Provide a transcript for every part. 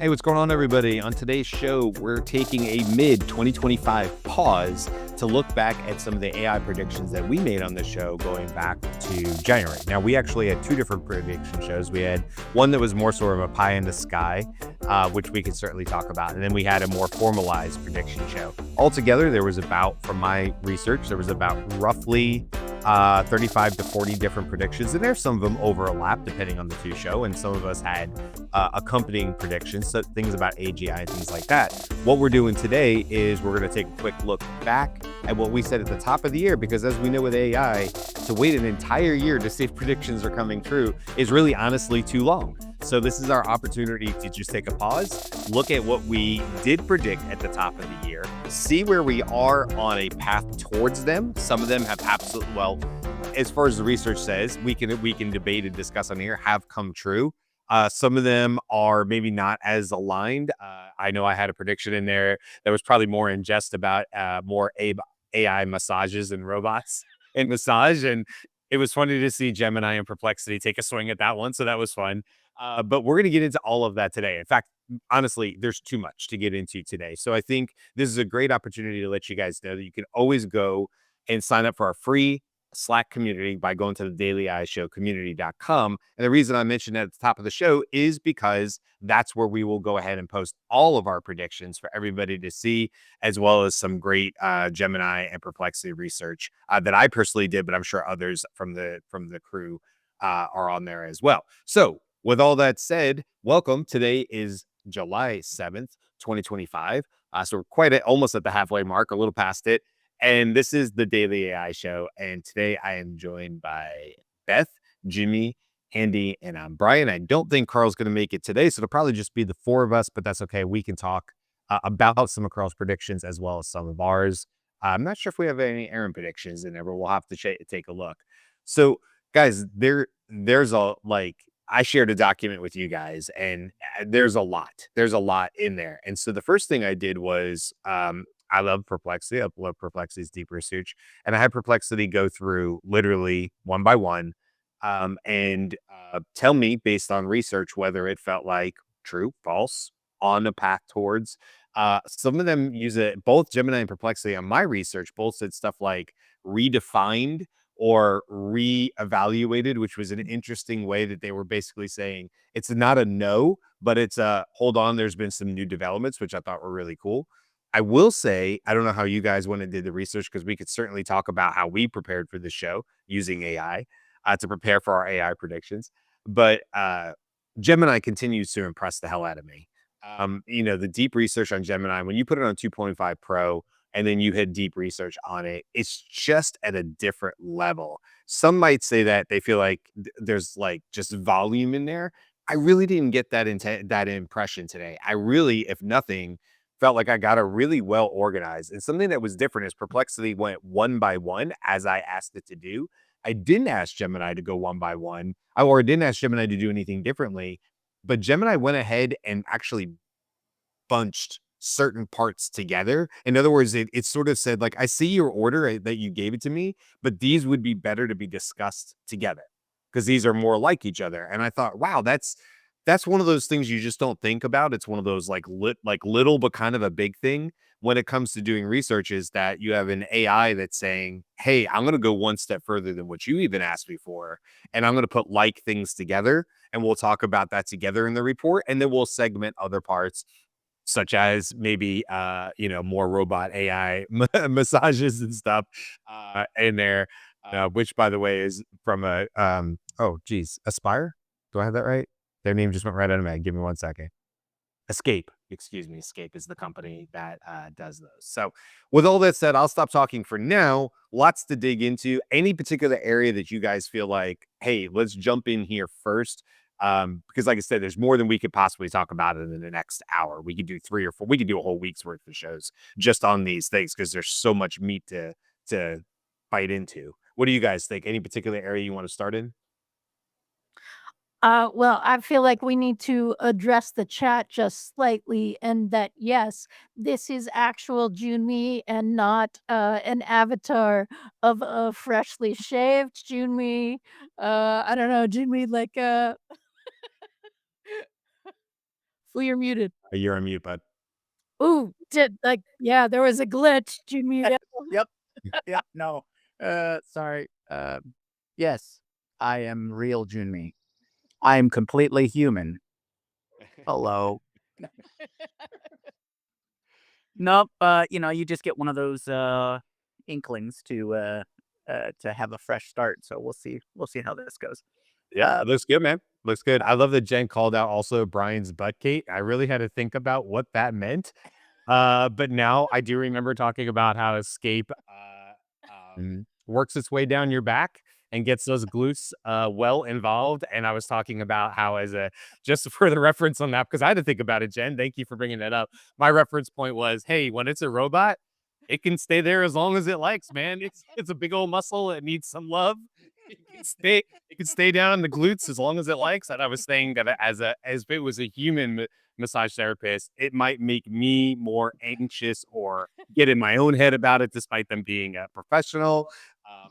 Hey, what's going on, everybody? On today's show, we're taking a mid 2025 pause to look back at some of the AI predictions that we made on the show going back to January. Now, we actually had two different prediction shows. We had one that was more sort of a pie in the sky, which we could certainly talk about. And then we had a more formalized prediction show. Altogether, there was about, from my research, there was about roughly 35 to 40 different predictions, and there's some of them overlap depending on the two show, and some of us had accompanying predictions, so things about AGI and things like that. What we're doing today is we're going to take a quick look back at what we said at the top of the year, because as we know with AI, to wait an entire year to see if predictions are coming true is really honestly too long. So this is our opportunity to just take a pause, look at what we did predict at the top of the year, see where we are on a path towards them. Some of them have absolutely, well, as far as the research says, we can debate and discuss on here, have come true. Some of them are maybe not as aligned. I know I had a prediction in there that was probably more in jest about more AI massages and robots and massage. And it was funny to see Gemini and Perplexity take a swing at that one. So that was fun. But we're going to get into all of that today. In fact, honestly, there's too much to get into today. So I think this is a great opportunity to let you guys know that you can always go and sign up for our free Slack community by going to the Daily AI Show community.com. And the reason I mentioned that at the top of the show is because that's where we will go ahead and post all of our predictions for everybody to see, as well as some great Gemini and Perplexity research that I personally did, but I'm sure others from the crew are on there as well. So with all that said, welcome. Today is July 7th, 2025. So we're almost at the halfway mark, a little past it. And this is the Daily AI Show. And today I am joined by Beth, Jimmy, Andy, and I'm Brian. I don't think Carl's going to make it today, so it'll probably just be the four of us, but that's okay. We can talk about some of Carl's predictions as well as some of ours. I'm not sure if we have any Aaron predictions in there, but we'll have to take a look. So, guys, there's a I shared a document with you guys, and there's a lot. There's a lot in there. And so the first thing I did was I love Perplexity. I love Perplexity's deep research. And I had Perplexity go through literally one by one and tell me, based on research, whether it felt like true, false, on a path towards. Some of them use it, both Gemini and Perplexity on my research, both said stuff like redefined or re-evaluated, which was an interesting way that they were basically saying it's not a no, but it's a hold on, there's been some new developments, which I thought were really cool. I will say, I don't know how you guys went and did the research, because we could certainly talk about how we prepared for the show using AI to prepare for our AI predictions. But Gemini continues to impress the hell out of me. The deep research on Gemini, when you put it on 2.5 Pro and then you hit deep research on it, it's just at a different level. Some might say that they feel like there's like just volume in there. I really didn't get that impression today. I really, if nothing, felt like I got a really well organized. And something that was different is Perplexity went one by one as I asked it to do. I didn't ask Gemini to go one by one, or I didn't ask Gemini to do anything differently, but Gemini went ahead and actually bunched certain parts together. In other words, it sort of said, like, I see your order that you gave it to me, but these would be better to be discussed together because these are more like each other. And I thought, wow, that's one of those things you just don't think about. It's one of those like little but kind of a big thing when it comes to doing research, is that you have an AI that's saying, hey, I'm going to go one step further than what you even asked me for, and I'm going to put like things together, and we'll talk about that together in the report, and then we'll segment other parts, such as maybe more robot AI massages and stuff in there, which, by the way, is from Aspire. Do I have that right? Their name just went right out of my head. Give me one second. Escape, excuse me. Escape is the company that does those. So with all that said, I'll stop talking for now. Lots to dig into. Any particular area that you guys feel like, hey, let's jump in here first. Because like I said, there's more than we could possibly talk about it in the next hour. We could do 3 or 4. We could do a whole week's worth of shows just on these things, because there's so much meat to bite into. What do you guys think? Any particular area you want to start in? Well, I feel like we need to address the chat just slightly, and that yes, this is actual Junmi and not an avatar of a freshly shaved Junmi. I don't know, Junmi like Oh, you're muted. You're on mute, bud. Ooh, did like, yeah, there was a glitch. Did you mute it? Yep. Yep. No. Sorry. Yes, I am real Junmi. I am completely human. Hello. Nope. You just get one of those inklings to have a fresh start. So we'll see. We'll see how this goes. Yeah, Uh, it looks good, man. Looks good. I love that Jen called out also Brian's butt Kate. I really had to think about what that meant. But now I do remember talking about how escape works its way down your back and gets those glutes well involved. And I was talking about how, as a just for the reference on that, because I had to think about it, Jen. Thank you for bringing that up. My reference point was, hey, when it's a robot, it can stay there as long as it likes, man. It's a big old muscle. It needs some love. It can stay down in the glutes as long as it likes. And I was saying that as if it was a human massage therapist, it might make me more anxious or get in my own head about it, despite them being a professional.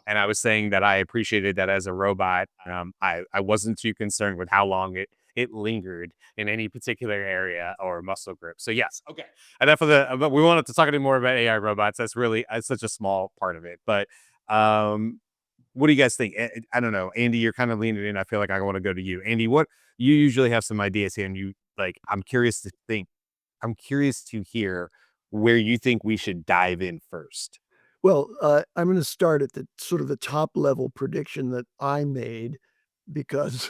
And I was saying that I appreciated that as a robot. I wasn't too concerned with how long it lingered in any particular area or muscle group. So yes, okay. Enough of the. But we wanted to talk more about AI robots. That's really such a small part of it. But what do you guys think? I don't know, Andy. You're kind of leaning in. I feel like I want to go to you, Andy. What you usually have some ideas here, and you like. I'm curious to think. I'm curious to hear where you think we should dive in first. Well, I'm gonna start at the sort of the top level prediction that I made because,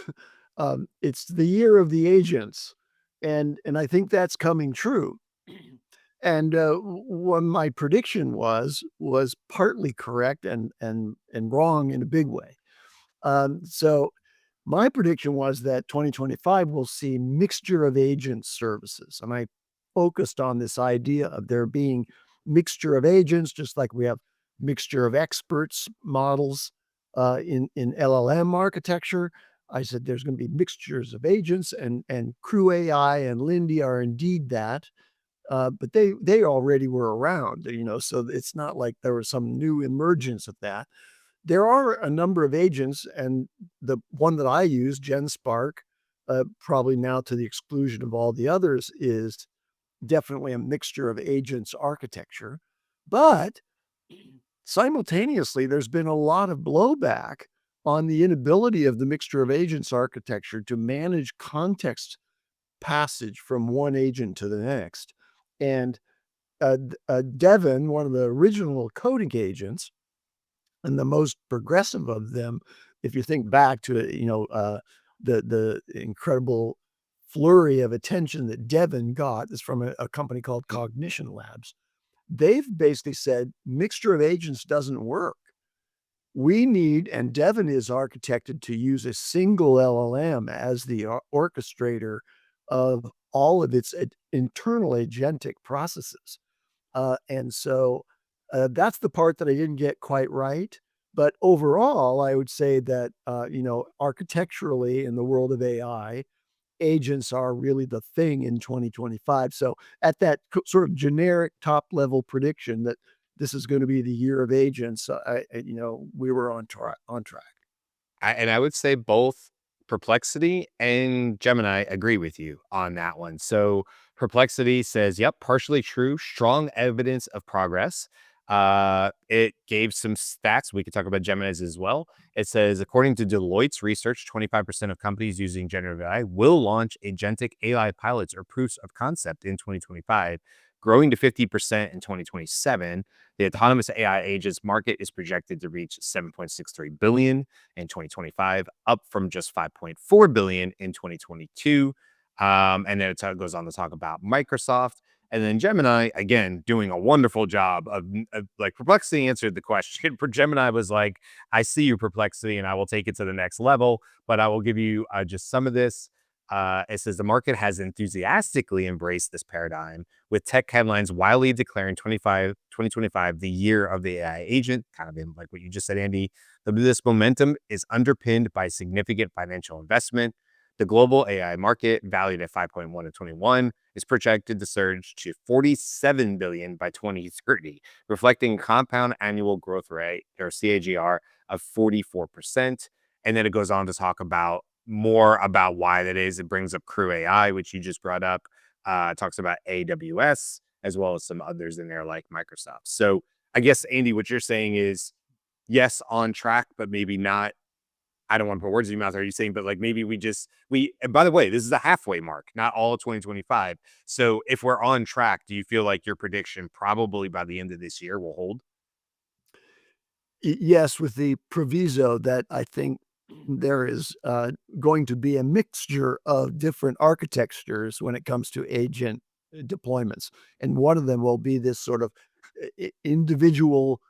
it's the year of the agents, and I think that's coming true. And, what my prediction was partly correct and wrong in a big way. So my prediction was that 2025 will see mixture of agent services, and I focused on this idea of there being mixture of agents, just like we have mixture of experts models in LLM architecture. I said there's going to be mixtures of agents, and Crew AI and Lindy are indeed that. But they already were around, so it's not like there was some new emergence of that. There are a number of agents, and the one that I use, GenSpark, probably now to the exclusion of all the others, is definitely a mixture of agents architecture. But simultaneously, there's been a lot of blowback on the inability of the mixture of agents architecture to manage context passage from one agent to the next. And Devin, one of the original coding agents, and the most progressive of them, if you think back to it, the incredible flurry of attention that Devin got is from a company called Cognition Labs. They've basically said mixture of agents doesn't work. We need, and Devin is architected to use a single LLM as the orchestrator of all of its internal agentic processes. And so that's the part that I didn't get quite right. But overall, I would say that, architecturally in the world of AI, agents are really the thing in 2025. So at that sort of generic top level prediction that this is going to be the year of agents, we were on track. And I would say both Perplexity and Gemini agree with you on that one. So Perplexity says, yep, partially true, strong evidence of progress. It gave some stats. We could talk about Gemini's as well. It says, according to Deloitte's research, 25% of companies using generative AI will launch agentic AI pilots or proofs of concept in 2025, growing to 50% in 2027. The autonomous AI agents market is projected to reach 7.63 billion in 2025, up from just 5.4 billion in 2022. And then it goes on to talk about Microsoft. And then Gemini, again, doing a wonderful job of like Perplexity answered the question. For Gemini was like, I see your Perplexity and I will take it to the next level, but I will give you just some of this. It says the market has enthusiastically embraced this paradigm, with tech headlines wildly declaring 2025 the year of the AI agent, kind of in like what you just said, Andy. This momentum is underpinned by significant financial investment. The global AI market, valued at 5.1 in 21, is projected to surge to 47 billion by 2030, reflecting compound annual growth rate, or CAGR, of 44%. And then it goes on to talk about more about why that is. It brings up Crew AI, which you just brought up. talks about AWS, as well as some others in there like Microsoft. So I guess, Andy, what you're saying is yes, on track, but maybe not. I don't want to put words in your mouth. Are you saying, but like maybe and by the way, this is a halfway mark, not all of 2025. So if we're on track, do you feel like your prediction probably by the end of this year will hold? Yes, with the proviso that I think there is going to be a mixture of different architectures when it comes to agent deployments. And one of them will be this sort of individual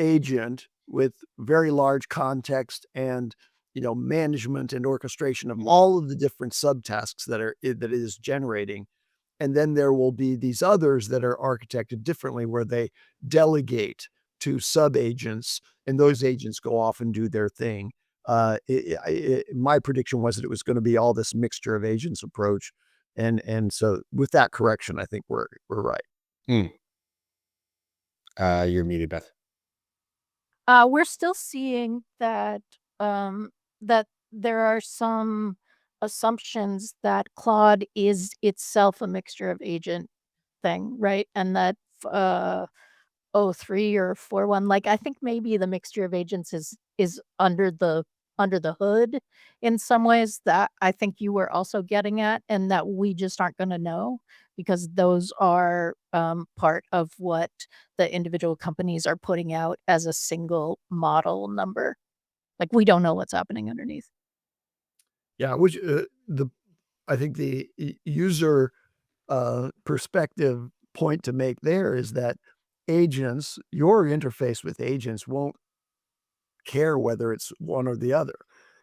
agent with very large context and management and orchestration of all of the different subtasks that it is generating. And then there will be these others that are architected differently where they delegate to sub agents and those agents go off and do their thing. My prediction was that it was going to be all this mixture of agents approach, and so with that correction, I think we're right. Hmm. You're muted, Beth. We're still seeing that that there are some assumptions that Claude is itself a mixture of agent thing, right? And that O3 or 4.1, like, I think maybe the mixture of agents is under the hood in some ways that I think you were also getting at, and that we just aren't gonna know because those are, part of what the individual companies are putting out as a single model number. Like, we don't know what's happening underneath. Yeah, which I think the user perspective point to make there is that your interface with agents won't care whether it's one or the other.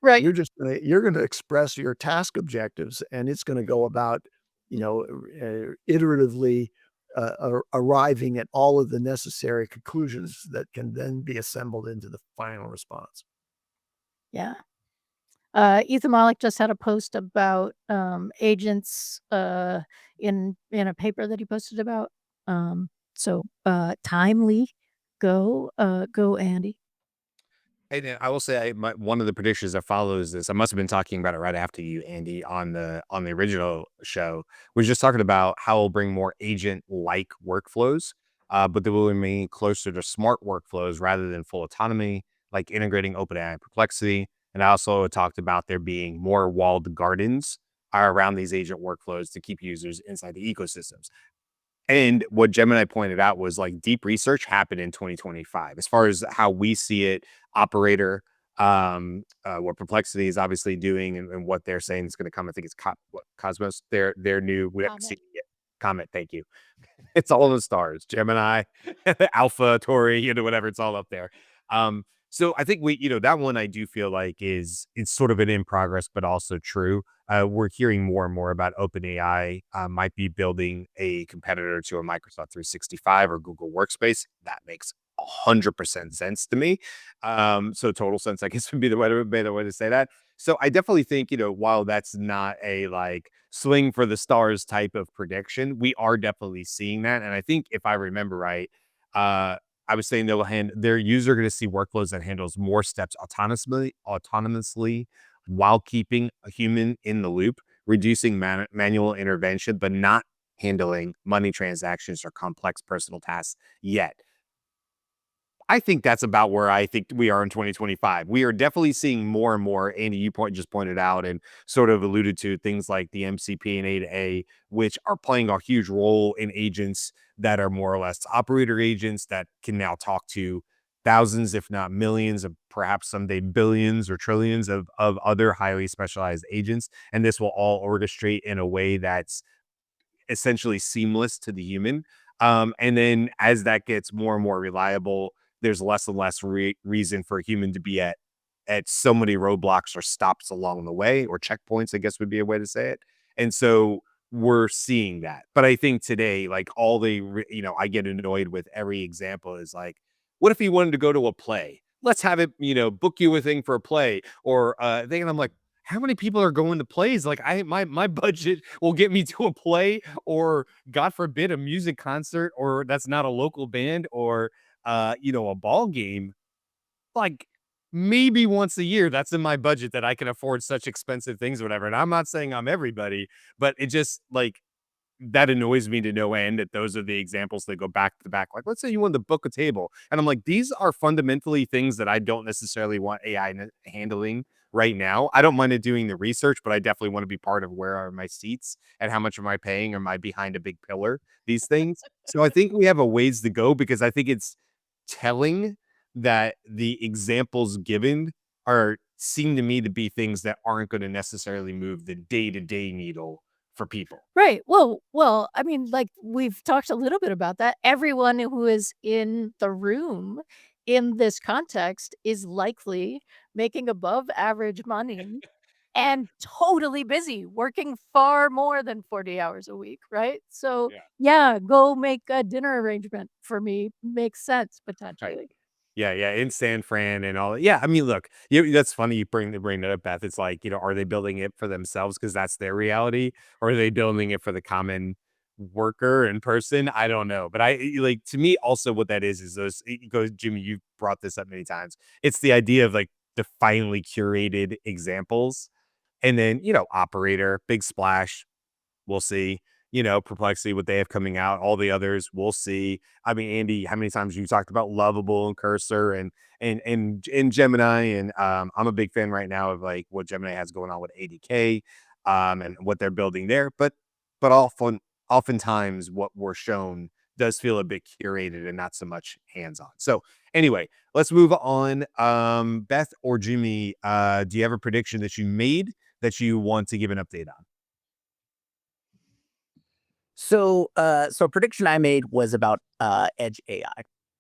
Right. You're gonna express your task objectives, and it's gonna go about, iteratively, arriving at all of the necessary conclusions that can then be assembled into the final response. Yeah. Ethan Malik just had a post about, agents, in a paper that he posted about, timely. Go Andy. And then I will say, one of the predictions that follows this, I must have been talking about it right after you, Andy, on the original show, was just talking about how it'll bring more agent-like workflows, but they will remain closer to smart workflows rather than full autonomy, like integrating OpenAI and Perplexity. And I also talked about there being more walled gardens around these agent workflows to keep users inside the ecosystems. And what Gemini pointed out was like deep research happened in 2025 as far as how we see it, operator, what Perplexity is obviously doing and what they're saying is going to come. I think it's Cosmos, their new, we haven't seen Comment. it yet. Comment. Thank you. It's all in the stars. Gemini, Alpha, Tori, whatever. It's all up there. So I think that one I do feel like it's sort of an in progress, but also true. We're hearing more and more about OpenAI might be building a competitor to a Microsoft 365 or Google Workspace. That makes 100% sense to me. So total sense, I guess, would be the way to say that. So I definitely think, while that's not a like swing for the stars type of prediction, we are definitely seeing that. And I think if I remember right, I was saying their user going to see workflows that handles more steps autonomously while keeping a human in the loop, reducing manual intervention, but not handling money transactions or complex personal tasks yet. I think that's about where I think we are in 2025. We are definitely seeing more and more. Andy, you just pointed out and sort of alluded to things like the MCP and A to A, which are playing a huge role in agents that are more or less operator agents that can now talk to thousands, if not millions, of perhaps someday billions or trillions of other highly specialized agents. And this will all orchestrate in a way that's essentially seamless to the human. And then as that gets more and more reliable, there's less and less reason for a human to be at so many roadblocks or stops along the way, or checkpoints, I guess would be a way to say it. And so we're seeing that. But I think today, like I get annoyed with every example is like, what if he wanted to go to a play? Let's have it, book you a thing for a play or thing. And I'm like, how many people are going to plays? Like my budget will get me to a play or God forbid a music concert or that's not a local band or a ball game. Like maybe once a year that's in my budget that I can afford such expensive things or whatever. And I'm not saying I'm everybody, but it just like that annoys me to no end that those are the examples that go back to back. Like, let's say you want to book a table, and I'm like, these are fundamentally things that I don't necessarily want AI handling right now. I don't mind it doing the research, but I definitely want to be part of where are my seats and how much am I paying? Am I behind a big pillar? These things. So I think we have a ways to go because I think it's telling that the examples given are seem to me to be things that aren't going to necessarily move the day-to-day needle for people. Right. Well, I mean, like we've talked a little bit about that. Everyone who is in the room in this context is likely making above average money and totally busy, working far more than 40 hours a week, right? So, Yeah. yeah, go make a dinner arrangement for me makes sense Right. potentially. Yeah, yeah, in San Fran and all. Yeah, I mean, look, that's funny you bring that up, Beth. It's like, are they building it for themselves because that's their reality, or are they building it for the common worker in person? I don't know, but like to me also what that is those. It goes, Jimmy. You've brought this up many times. It's the idea of like the finely curated examples, and then operator, big splash, we'll see. Perplexity, what they have coming out, all the others, we'll see. I mean, Andy, how many times you talked about Lovable and Cursor and Gemini, and I'm a big fan right now of like what Gemini has going on with ADK, and what they're building there. But oftentimes what we're shown does feel a bit curated and not so much hands-on. So anyway, let's move on. Beth or Jimmy, do you have a prediction that you made that you want to give an update on? So prediction I made was about edge AI,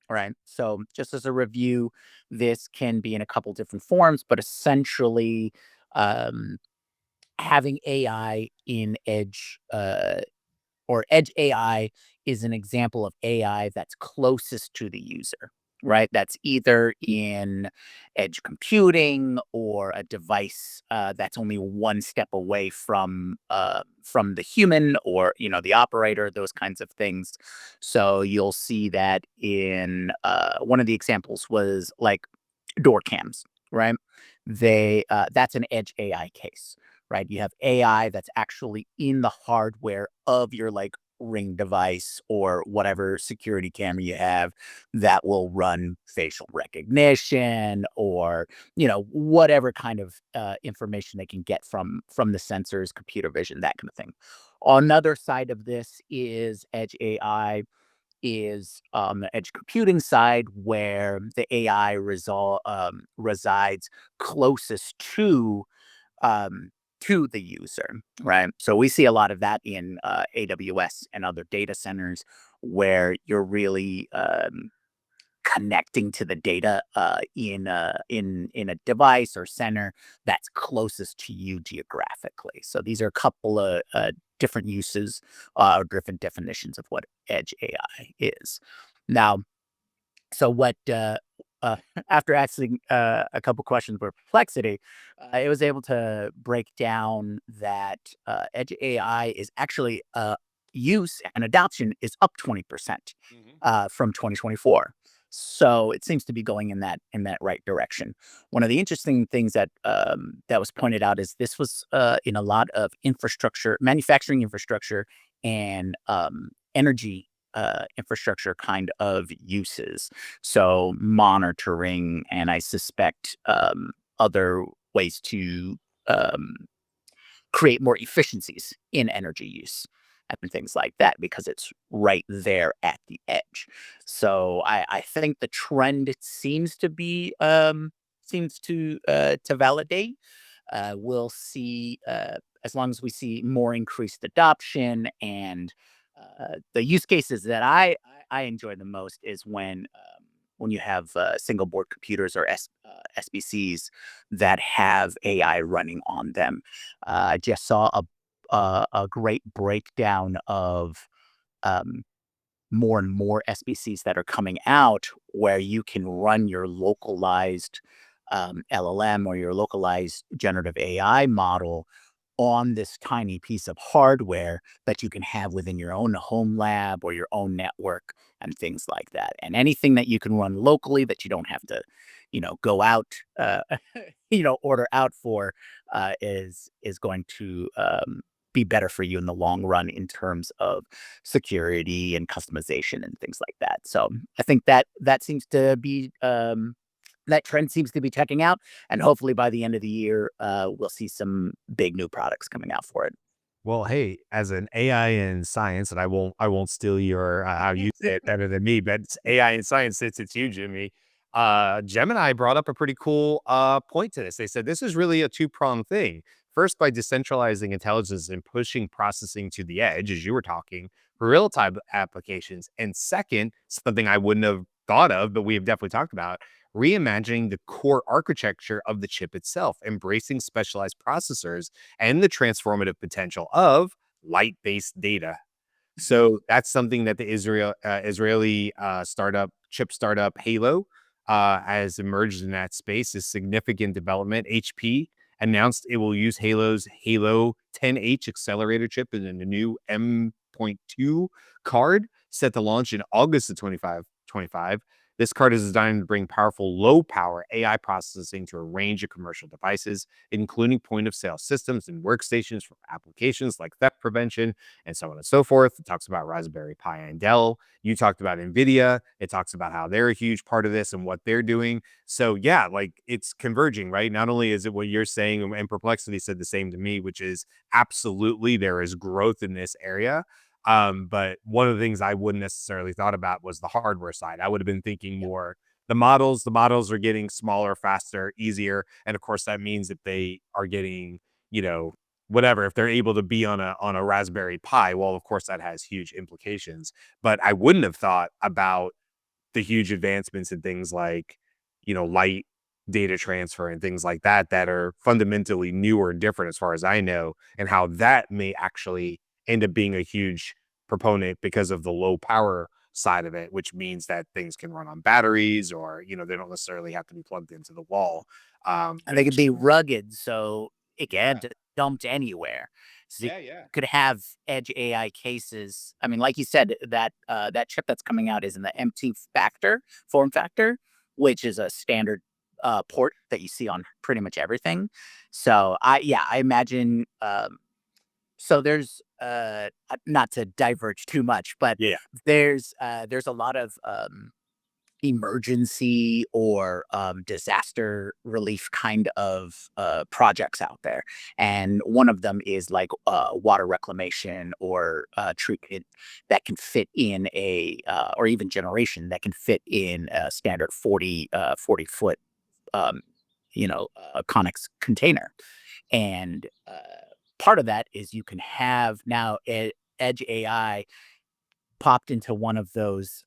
right? So just as a review, this can be in a couple different forms, but essentially, um, having AI in edge or edge AI is an example of AI that's closest to the user, right? That's either in edge computing or a device that's only one step away from the human or the operator, those kinds of things. So you'll see that in one of the examples was like door cams, right? They That's an edge AI case, right? You have AI that's actually in the hardware of your like Ring device or whatever security camera you have that will run facial recognition or whatever kind of information they can get from the sensors, computer vision, that kind of thing. Another side of this is edge AI is on the edge computing side where the AI resides closest um, to the user, right? So we see a lot of that in AWS and other data centers where you're really connecting to the data in a device or center that's closest to you geographically. So these are a couple of different uses or different definitions of what edge AI is. Now, so what after asking a couple questions for perplexity, it was able to break down that edge AI is actually use and adoption is up 20% from 2024. So it seems to be going in that right direction. One of the interesting things that was pointed out is this was in a lot of infrastructure, manufacturing infrastructure, and energy infrastructure kind of uses. So monitoring, and I suspect other ways to um, create more efficiencies in energy use and things like that because it's right there at the edge. So I think the trend seems to be to validate. We'll see as long as we see more increased adoption and the use cases that I enjoy the most is when you have single board computers or SBCs that have AI running on them. I just saw a great breakdown of um, more and more SBCs that are coming out where you can run your localized LLM or your localized generative AI model on this tiny piece of hardware that you can have within your own home lab or your own network and things like that. And anything that you can run locally that you don't have to, go out, order out for is going to be better for you in the long run in terms of security and customization and things like that. So I think that seems to be that trend seems to be checking out, and hopefully by the end of the year, we'll see some big new products coming out for it. Well, hey, as an AI in science, and I won't steal your how you say it better than me, but it's AI in science since it's you, Jimmy. Gemini brought up a pretty cool point to this. They said this is really a two-pronged thing. First, by decentralizing intelligence and pushing processing to the edge, as you were talking, for real-time applications. And second, something I wouldn't have thought of, but we have definitely talked about, reimagining the core architecture of the chip itself, embracing specialized processors and the transformative potential of light-based data. So that's something that the Israeli chip startup Halo has emerged in that space is significant development. HP announced it will use Halo's Halo 10H accelerator chip in a new M.2 card set to launch in August of 25. This card is designed to bring powerful low-power AI processing to a range of commercial devices, including point-of-sale systems and workstations for applications like theft prevention and so on and so forth. It talks about Raspberry Pi and Dell. You talked about NVIDIA. It talks about how they're a huge part of this and what they're doing. So yeah, like it's converging, right? Not only is it what you're saying, and Perplexity said the same to me, which is absolutely there is growth in this area. But one of the things I wouldn't necessarily thought about was the hardware side. I would have been thinking more the models are getting smaller, faster, easier. And of course, that means if they are getting, you know, whatever, if they're able to be on a Raspberry Pi, well, of course, that has huge implications. But I wouldn't have thought about the huge advancements in things like, light data transfer and things like that that are fundamentally new or different as far as I know, and how that may actually end up being a huge proponent because of the low power side of it, which means that things can run on batteries or, they don't necessarily have to be plugged into the wall. And they can be rugged, so it Yeah. can be dumped anywhere. So you Yeah, yeah. could have edge AI cases. I mean, like you said, that chip that's coming out is in the MT factor form factor, which is a standard port that you see on pretty much everything. So I imagine. So there's not to diverge too much, but Yeah. there's a lot of emergency or disaster relief kind of projects out there. And one of them is like water reclamation or treatment that can fit in or even generation that can fit in a standard 40 foot, um, Connex container. And part of that is you can have now Edge AI popped into one of those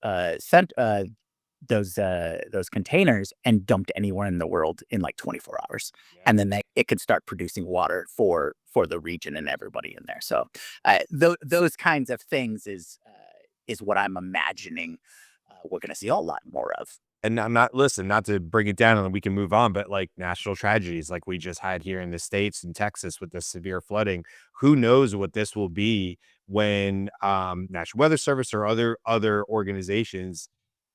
containers and dumped anywhere in the world in like 24 hours, Yeah. and then it could start producing water for the region and everybody in there. So those kinds of things is what I'm imagining we're going to see a lot more of. And I'm not listen, not to bring it down and we can move on, but like national tragedies like we just had here in the States and Texas with the severe flooding, who knows what this will be when National Weather Service or other organizations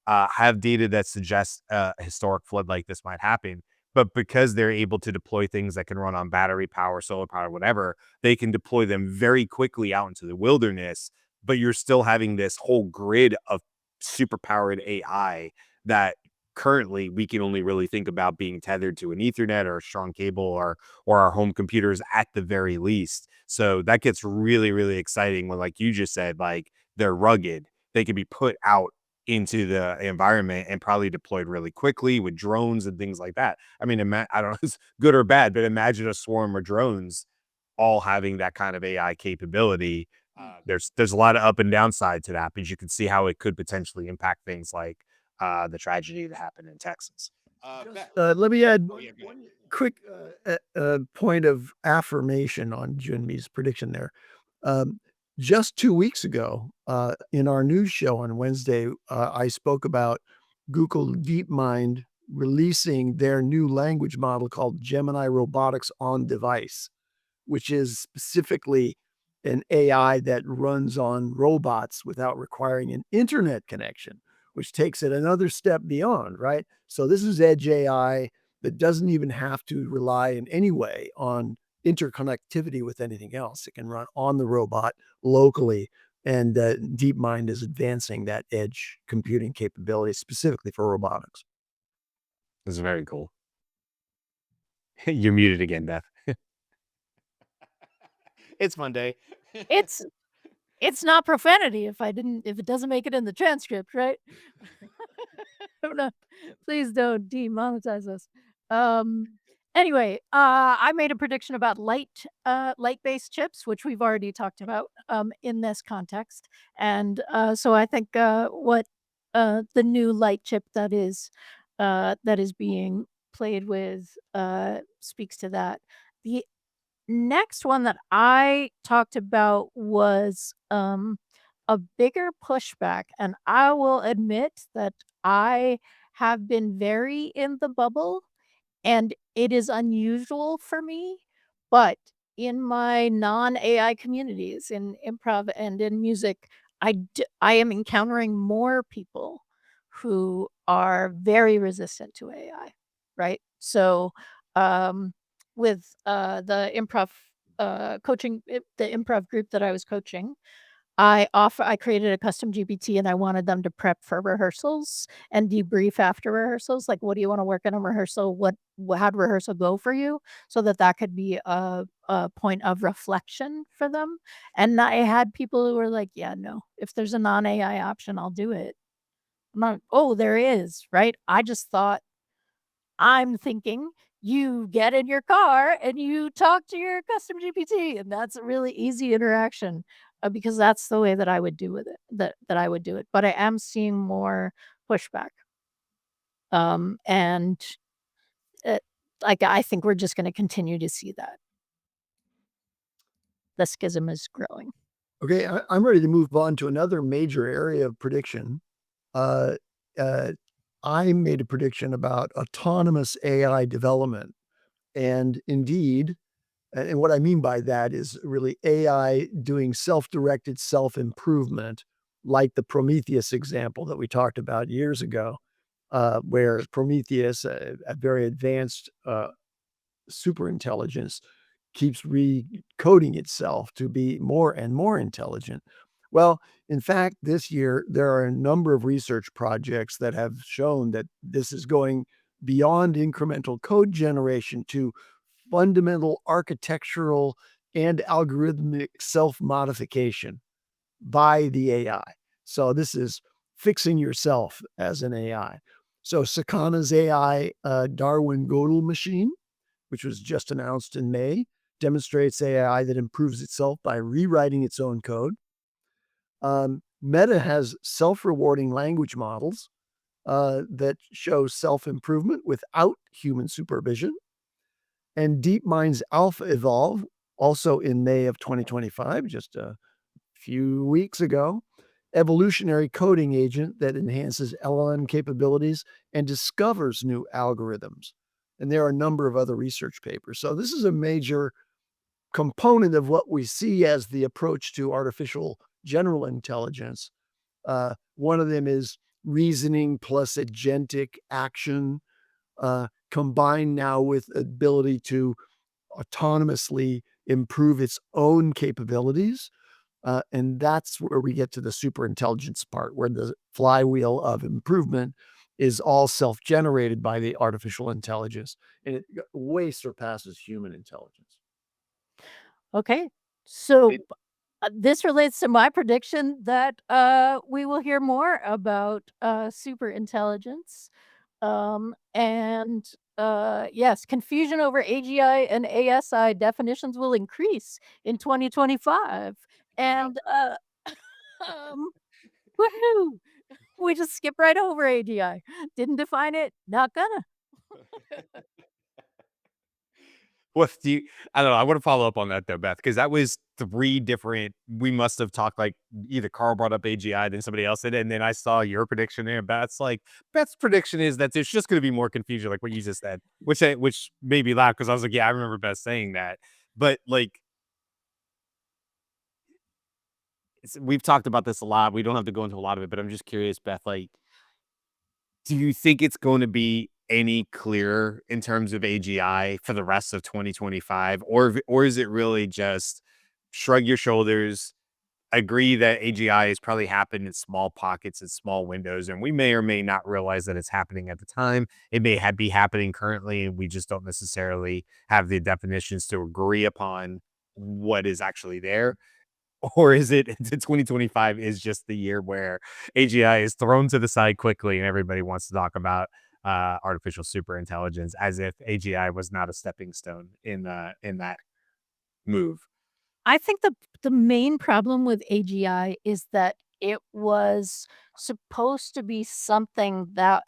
have data that suggests a historic flood like this might happen. But because they're able to deploy things that can run on battery power, solar power, whatever, they can deploy them very quickly out into the wilderness. But you're still having this whole grid of super powered AI that currently we can only really think about being tethered to an Ethernet or a strong cable or our home computers at the very least. So that gets really, really exciting when, like you just said, like they're rugged. They can be put out into the environment and probably deployed really quickly with drones and things like that. I mean, I don't know if it's good or bad, but imagine a swarm of drones all having that kind of AI capability. There's a lot of up and downside to that, but you can see how it could potentially impact things like the tragedy that happened in Texas. Let me add Oh, yeah, go ahead. one quick point of affirmation on Junmi's prediction there. Um, just 2 weeks ago, in our news show on Wednesday, I spoke about Google DeepMind releasing their new language model called Gemini Robotics on Device, which is specifically an AI that runs on robots without requiring an internet connection, which takes it another step beyond, right? So this is edge AI that doesn't even have to rely in any way on interconnectivity with anything else. It can run on the robot locally, and DeepMind is advancing that edge computing capability specifically for robotics. This is very cool. You're muted again, Beth. It's Monday. It's it's not profanity if it doesn't make it in the transcript, right? No, please don't demonetize us. Um, anyway, I made a prediction about light-based chips, which we've already talked about in this context, and so I think what the new light chip that is being played with speaks to that. The next one that I talked about was a bigger pushback, and I will admit that I have been very in the bubble, and it is unusual for me, but in my non-AI communities, in improv and in music, I am encountering more people who are very resistant to AI, right? So, um, with, the improv, the improv group that I was coaching, I created a custom GPT and I wanted them to prep for rehearsals and debrief after rehearsals, like, "What do you wanna work in a rehearsal? How'd rehearsal go for you?" So that that could be a point of reflection for them, and I had people who were like, "Yeah, no. If there's a non-AI option, I'll do it." I'm like, "Oh, there is," right? I'm thinking you get in your car and you talk to your custom GPT, and that's a really easy interaction, because that's the way that I would do with it that I would do it, but I am seeing more pushback, and, uh, like, I think we're just gonna continue to see that. The schism is growing. Okay, I'm ready to move on to another major area of prediction. Uh, uh, I made a prediction about autonomous AI development. And indeed, and what I mean by that is really AI doing self-directed self-improvement, like the Prometheus example that we talked about years ago, where Prometheus, a very advanced superintelligence, keeps recoding itself to be more and more intelligent. Well, in fact, this year, there are a number of research projects that have shown that this is going beyond incremental code generation to fundamental architectural and algorithmic self-modification by the AI. So this is fixing yourself as an AI. So Sakana's AI Darwin Gödel machine, which was just announced in May, demonstrates AI that improves itself by rewriting its own code. Meta has self-rewarding language models that show self-improvement without human supervision. And DeepMind's Alpha Evolve, also in May of 2025, just a few weeks ago, evolutionary coding agent that enhances LLM capabilities and discovers new algorithms. And there are a number of other research papers. So this is a major component of what we see as the approach to artificial general intelligence. One of them is reasoning plus agentic action, combined now with ability to autonomously improve its own capabilities. And that's where we get to the superintelligence part, where the flywheel of improvement is all self-generated by the artificial intelligence, and it way surpasses human intelligence. Okay. So, It this relates to my prediction that, we will hear more about, super intelligence, and, yes, confusion over AGI and ASI definitions will increase in 2025, and, um, woohoo! We just skip right over AGI. Didn't define it, not gonna. what do you I don't know, I wanna follow up on that though, Beth, because that was 3 different we must have talked, like, either Carl brought up AGI, then somebody else did, and then I saw your prediction there, Beth's prediction is that there's just gonna be more confusion, like what you just said, which made me laugh because I was like, "Yeah, I remember Beth saying that." But, like, we've talked about this a lot, we don't have to go into a lot of it, but I'm just curious, Beth, like, do you think it's going to be any clearer in terms of AGI for the rest of 2025, or is it really just shrug your shoulders, agree that AGI has probably happened in small pockets and small windows, and we may or may not realize that it's happening at the time. It may be happening currently, and we just don't necessarily have the definitions to agree upon what is actually there. Or is it 2025 is just the year where AGI is thrown to the side quickly and everybody wants to talk about artificial super intelligence as if AGI was not a stepping stone in that move. I think the main problem with AGI is that it was supposed to be something that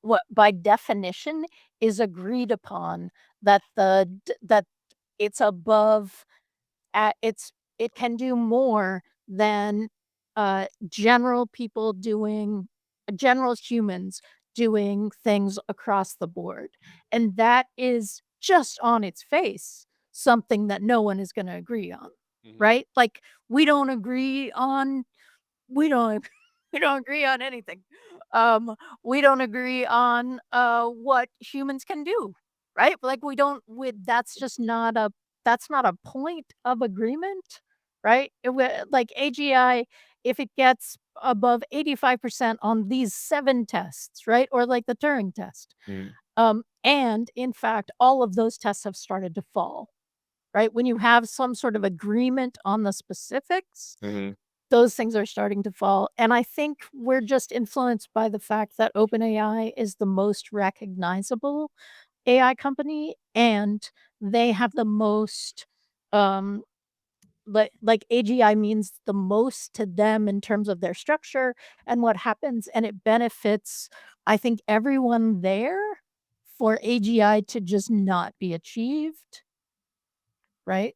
what by definition is agreed upon that that it's above it can do more than general people doing general humans doing things across the board. And that is just on its face something that no one is going to agree on, Mhm. right? Like we don't agree on we don't we don't agree on anything. We don't agree on what humans can do, right? Like we don't with that's not a point of agreement, right? Like AGI, if it gets above 85% on these 7 tests, right? Or like the Turing test. Mhm. And in fact, all of those tests have started to fall, right? When you have some sort of agreement on the specifics, Mhm. those things are starting to fall, and I think we're just influenced by the fact that OpenAI is the most recognizable AI company, and they have the most, um, like AGI means the most to them in terms of their structure and what happens, and it benefits, I think, everyone there for AGI to just not be achieved, right?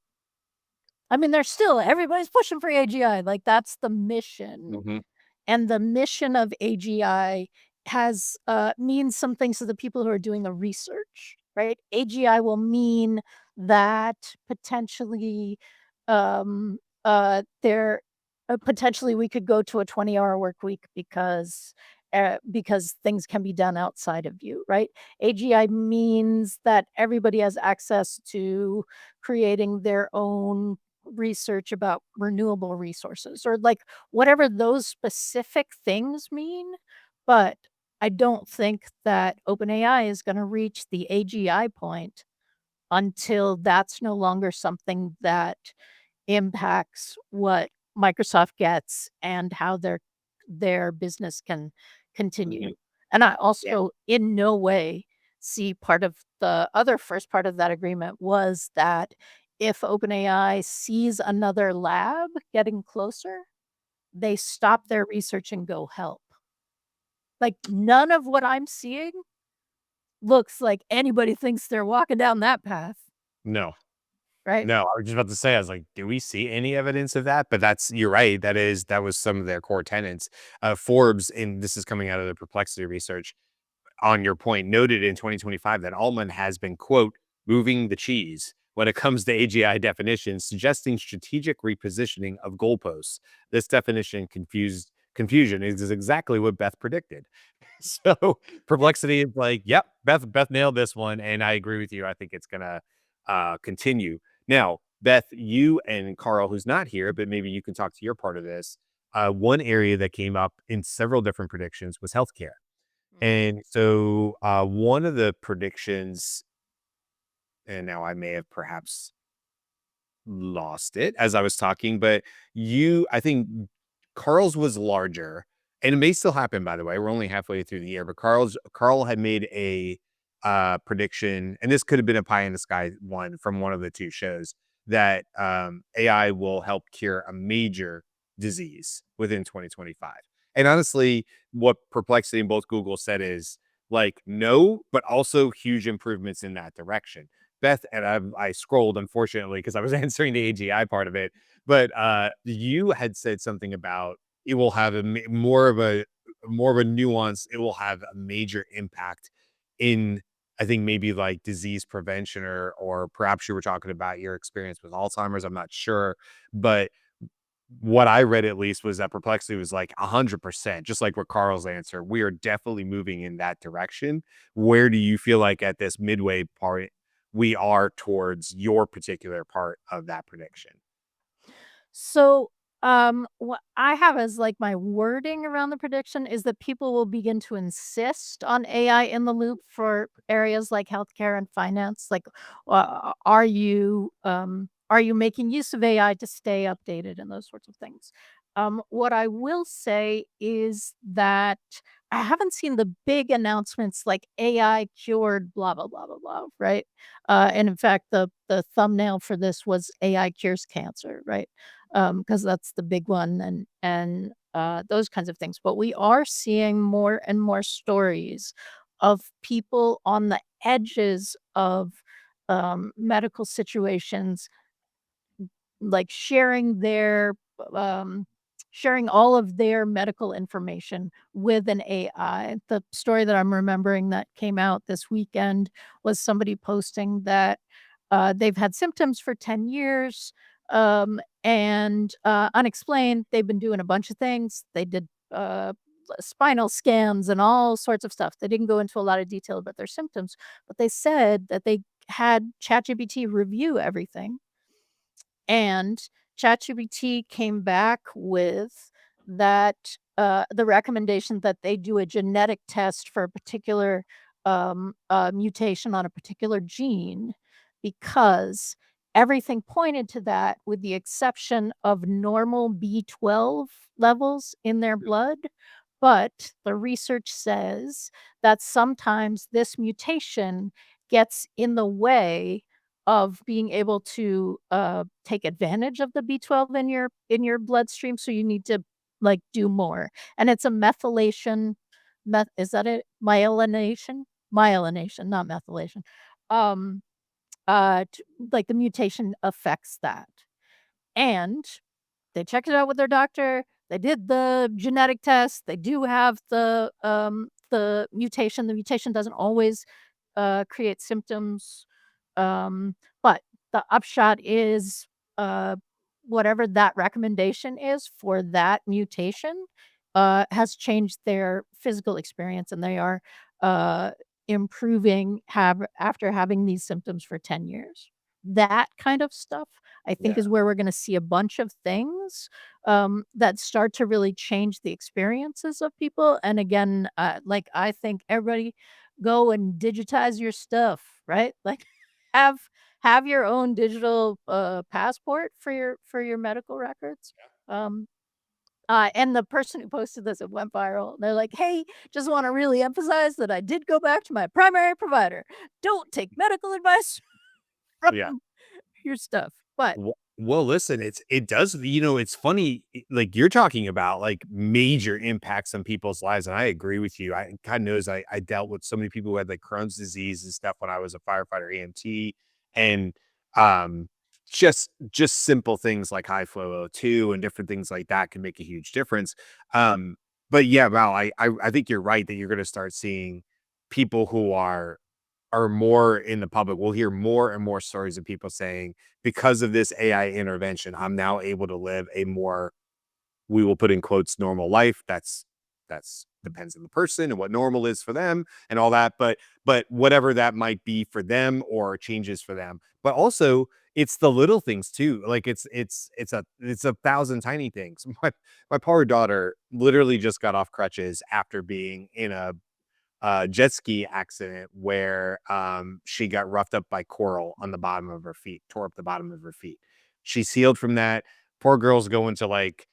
I mean, there's still everybody's pushing for AGI, like, that's the mission. Mhm. And the mission of AGI has means some things to the people who are doing the research, right? AGI will mean that potentially, um, there potentially we could go to a 20-hour work week because things can be done outside of you, right? AGI means that everybody has access to creating their own research about renewable resources or like whatever those specific things mean, but I don't think that OpenAI is gonna reach the AGI point until that's no longer something that impacts what Microsoft gets and how their business can continue. Mhm. And I Yeah. also in no way see part of the other first part of that agreement was that if OpenAI sees another lab getting closer, they stop their research and go help. Like, none of what I'm seeing looks like anybody thinks they're walking down that path, No. right? No, I was just about to say, I was like, do we see any evidence of that? But you're right. That was some of their core tenets. Forbes, and this is coming out of the Perplexity research, on your point, noted in 2025 that Altman has been, quote, moving the cheese when it comes to AGI definitions, suggesting strategic repositioning of goalposts. This definition confusion is exactly what Beth predicted. So Perplexity is like, yep, Beth nailed this one, and I agree with you. I think it's gonna continue. Now, Beth, you and Carl, who's not here, but maybe you can talk to your part of this. One area that came up in several different predictions was healthcare. Mhm. And so, one of the predictions, and now I may have perhaps lost it as I was talking, but I think Carl's was larger, and it may still happen, by the way. We're only halfway through the year, but Carl had made a prediction, and this could have been a pie in the sky one from one of the two shows that AI will help cure a major disease within 2025. And honestly, what Perplexity and both Google said is like no, but also huge improvements in that direction. Beth, and I scrolled unfortunately because I was answering the AGI part of it, but you had said something about it will have more of a nuance. It will have a major impact in, I think, maybe like disease prevention, or perhaps you were talking about your experience with Alzheimer's. I'm not sure, but what I read at least was that Perplexity was like 100%, just like what Carl's answer. We are definitely moving in that direction. Where do you feel like at this midway part we are towards your particular part of that prediction? So, what I have as like my wording around the prediction is that people will begin to insist on AI in the loop for areas like healthcare and finance. Like, are you making use of AI to stay updated and those sorts of things? What I will say is that I haven't seen the big announcements like AI cured blah blah blah blah blah, right? And in fact, the thumbnail for this was AI cures cancer, right? Because that's the big one and those kinds of things. But we are seeing more and more stories of people on the edges of medical situations like um sharing all of their medical information with an AI. The story that I'm remembering that came out this weekend was somebody posting that they've had symptoms for 10 years and unexplained. They've been doing a bunch of things. They did spinal scans and all sorts of stuff. They didn't go into a lot of detail about their symptoms, but they said that they had ChatGPT review everything and ChatGPT came back with that, the recommendation that they do a genetic test for a particular, mutation on a particular gene because everything pointed to that with the exception of normal B12 levels in their blood. But the research says that sometimes this mutation gets in the way of being able to, take advantage of the B12 in your bloodstream, so you need to, like, do more, and it's a methylation is that it? Myelination? Myelination, not methylation. Um, t like, the mutation affects that, and they checked it out with their doctor, they did the genetic test, they do have the mutation. The mutation doesn't always create symptoms. But the upshot is, uh, whatever that recommendation is for that mutation, has changed their physical experience, and they are uh, improving have after having these symptoms for 10 years. That kind of stuff, I think, Yeah. is where we're going to see a bunch of things that start to really change the experiences of people. And again, like I think everybody go and digitize your stuff, right? Like have have your own digital passport for your medical records. Um and the person who posted this, it went viral. They're like, "Hey, just want to really emphasize that I did go back to my primary provider. Don't take medical advice Yeah. from your stuff." But Well, listen, it does, it's funny, like you're talking about like major impacts on people's lives. And I agree with you. God knows I dealt with so many people who had like Crohn's disease and stuff when I was a firefighter EMT. And um just simple things like high flow O2 and different things like that can make a huge difference. Um, but yeah, Val, I think you're right that you're gonna start seeing people who are more in the public. We'll hear more and more stories of people saying, because of this AI intervention, I'm now able to live a more, we will put in quotes, normal life. That's depends on the person and what normal is for them and all that. But whatever that might be for them or changes for them. But also it's the little things too. Like it's a thousand tiny things. My poor daughter literally just got off crutches after being in a jet ski accident where she got roughed up by coral on the bottom of her feet, tore up the bottom of her feet. She's healed from that. Poor girl's going to like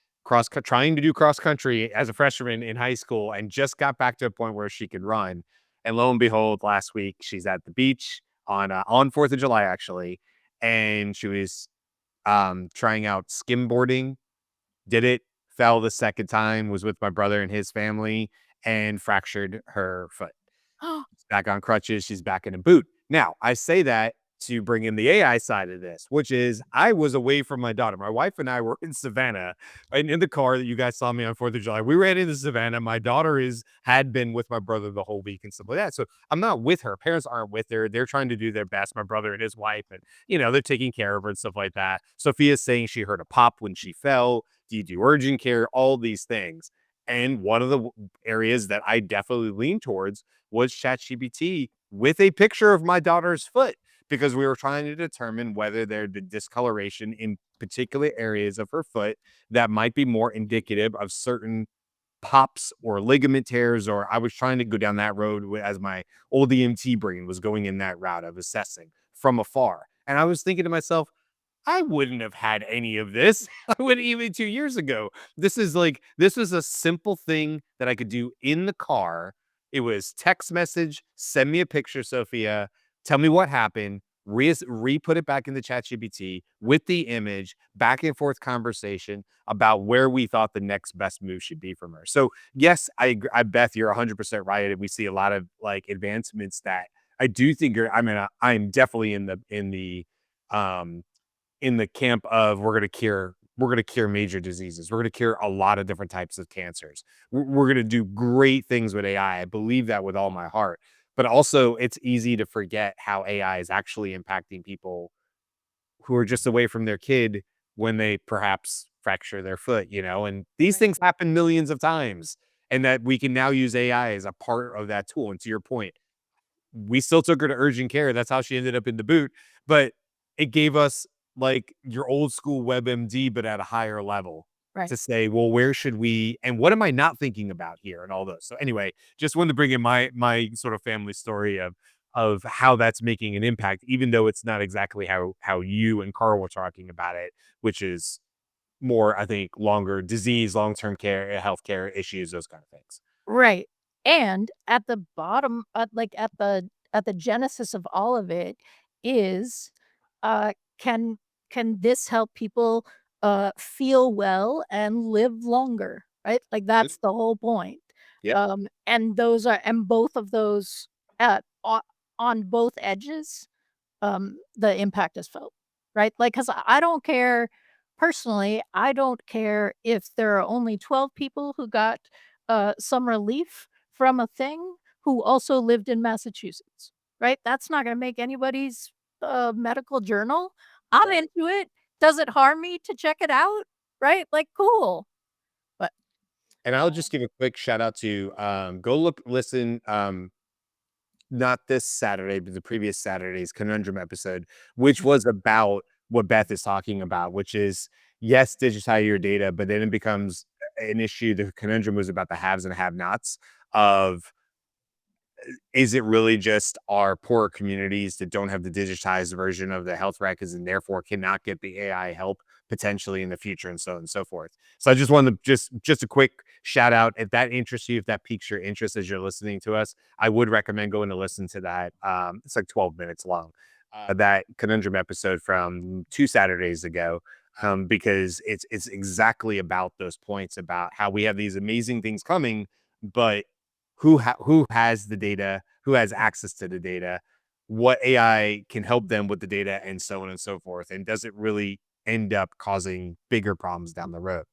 trying to do cross country as a freshman in high school and just got back to a point where she could run. And lo and behold, last week she's at the beach on 4th of July actually, and she was trying out skimboarding, did it, fell the second time, was with my brother and his family, and fractured her foot. She's back on crutches. She's back in a boot. Now, I say that to bring in the AI side of this, which is I was away from my daughter. My wife and I were in Savannah, and in the car that you guys saw me on 4th of July. We ran into Savannah. My daughter had been with my brother the whole week and stuff like that. So I'm not with her. Parents aren't with her. They're trying to do their best, my brother and his wife, and they're taking care of her and stuff like that. Sophia's saying she heard a pop when she fell. Do you do urgent care? All these things. And one of the areas that I definitely leaned towards was ChatGPT with a picture of my daughter's foot, because we were trying to determine whether there'd been discoloration in particular areas of her foot that might be more indicative of certain pops or ligament tears. Or I was trying to go down that road as my old EMT brain was going in that route of assessing from afar. And I was thinking to myself, I wouldn't have had any of this. I would even 2 years ago. This was a simple thing that I could do in the car. It was text message, send me a picture, Sophia, tell me what happened, put it back in the chat GPT with the image, back and forth conversation about where we thought the next best move should be from her. So yes, I Beth, you're 100% right. And we see a lot of like advancements that I do think I'm definitely um, in the camp of we're going to cure major diseases. We're going to cure a lot of different types of cancers. We're going to do great things with AI. I believe that with all my heart. But also, it's easy to forget how AI is actually impacting people who are just away from their kid when they perhaps fracture their foot, and these Right. things happen millions of times, and that we can now use AI as a part of that tool. And to your point, we still took her to urgent care. That's how she ended up in the boot. But it gave us like your old school WebMD, but at a higher level Right. to say, well, where should we, and what am I not thinking about here, and all those. So anyway, just wanted to bring in my sort of family story of how that's making an impact, even though it's not exactly how you and Carl were talking about it, which is more, I think, longer disease, long-term care, healthcare issues, those kind of things. Right. And at the bottom, like at the genesis of all of it is, uh, can can this help people feel well and live longer? Right? Like Yep. that's the whole point. Yep. And both of those on both edges the impact is felt, right? Like, because I don't care personally, I don't care if there are only 12 people who got some relief from a thing who also lived in Massachusetts, right? That's not going to make anybody's medical journal. I'm Right. into it. Does it harm me to check it out? Right? Like, cool. But And I'll just give a quick shout out to go listen, not this Saturday, but the previous Saturday's conundrum episode, which was about what Beth is talking about, which is yes, digitize your data, but then it becomes an issue. The conundrum was about the haves and have nots of, is it really just our poorer communities that don't have the digitized version of the health records and therefore cannot get the AI help potentially in the future, and so on and so forth. So I just wanted to just a quick shout out. If that interests you, if that piques your interest as you're listening to us, I would recommend going to listen to that. It's like 12 minutes long. That conundrum episode from 2 Saturdays ago. Because it's exactly about those points about how we have these amazing things coming, but who has the data, who has access to the data, what AI can help them with the data, and so on and so forth. And does it really end up causing bigger problems down the road?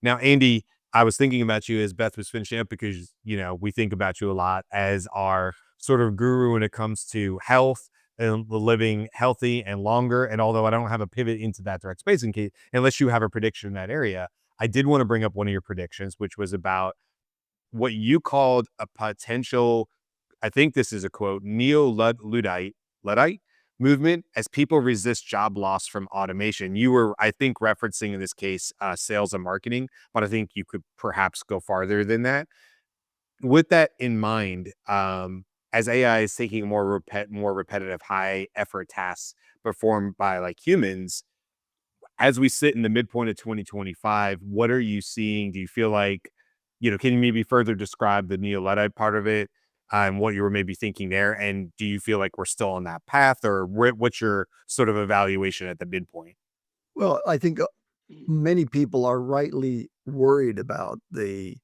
Now, Andy, I was thinking about you as Beth was finishing up because, we think about you a lot as our sort of guru when it comes to health and living healthy and longer. And although I don't have a pivot into that direct space in case, unless you have a prediction in that area, I did want to bring up one of your predictions, which was about what you called a potential, I think this is a quote, neo-Luddite movement as people resist job loss from automation. You were, I think, referencing in this case sales and marketing, but I think you could perhaps go farther than that. With that in mind, as AI is taking more repetitive, high effort tasks performed by like humans, as we sit in the midpoint of 2025, what are you seeing? Do you feel like, can you maybe further describe the neo-Luddite part of it, and what you were maybe thinking there? And do you feel like we're still on that path, or what's your sort of evaluation at the midpoint? Well, I think many people are rightly worried about the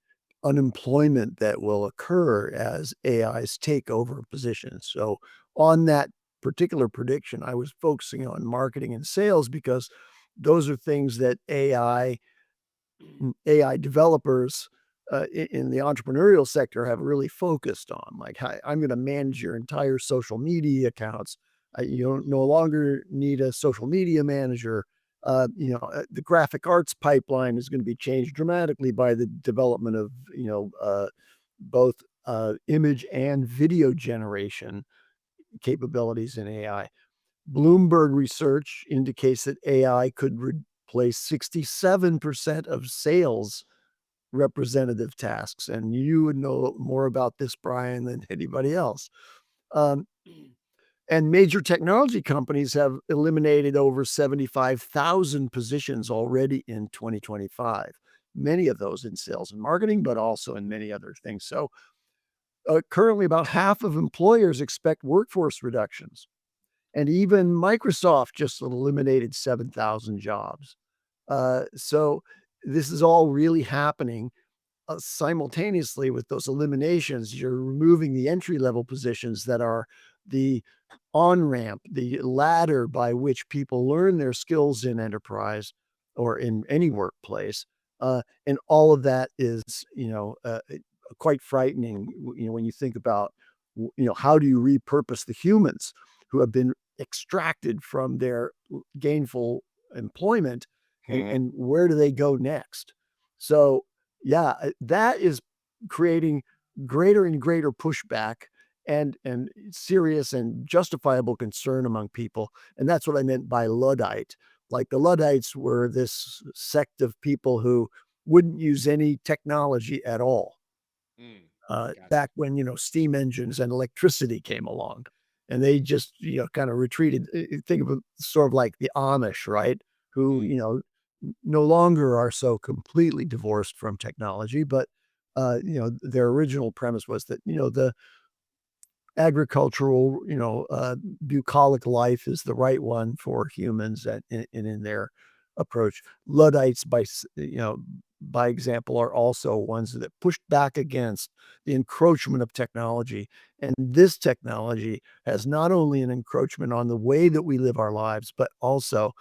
unemployment that will occur as AIs take over positions. So, on that particular prediction, I was focusing on marketing and sales because those are things that AI developers in the entrepreneurial sector have really focused on. Like, hi, I'm going to manage your entire social media accounts. You don't no longer need a social media manager. The graphic arts pipeline is going to be changed dramatically by the development of, both image and video generation capabilities in AI. Bloomberg research indicates that AI could replace 67% of sales representative tasks. And you would know more about this, Brian, than anybody else. Um, and major technology companies have eliminated over 75,000 positions already in 2025. Many of those in sales and marketing, but also in many other things. So currently, about half of employers expect workforce reductions. And even Microsoft just eliminated 7,000 jobs. So this is all really happening simultaneously with those eliminations. You're removing the entry level positions that are the on ramp, the ladder by which people learn their skills in enterprise or in any workplace. And all of that is, quite frightening. When you think about, how do you repurpose the humans who have been extracted from their gainful employment, and where do they go next? So yeah, that is creating greater and greater pushback and serious and justifiable concern among people, and that's what I meant by Luddite. Like, the Luddites were this sect of people who wouldn't use any technology at all, Gotcha. back when, steam engines and electricity came along, and they just, kinda retreated. Think of it sort of like the Amish, right? Who, Mm. no longer are so completely divorced from technology, but, their original premise was that, the agricultural, bucolic life is the right one for humans, and in their approach. Luddites, by example, are also ones that pushed back against the encroachment of technology. And this technology has not only an encroachment on the way that we live our lives, but also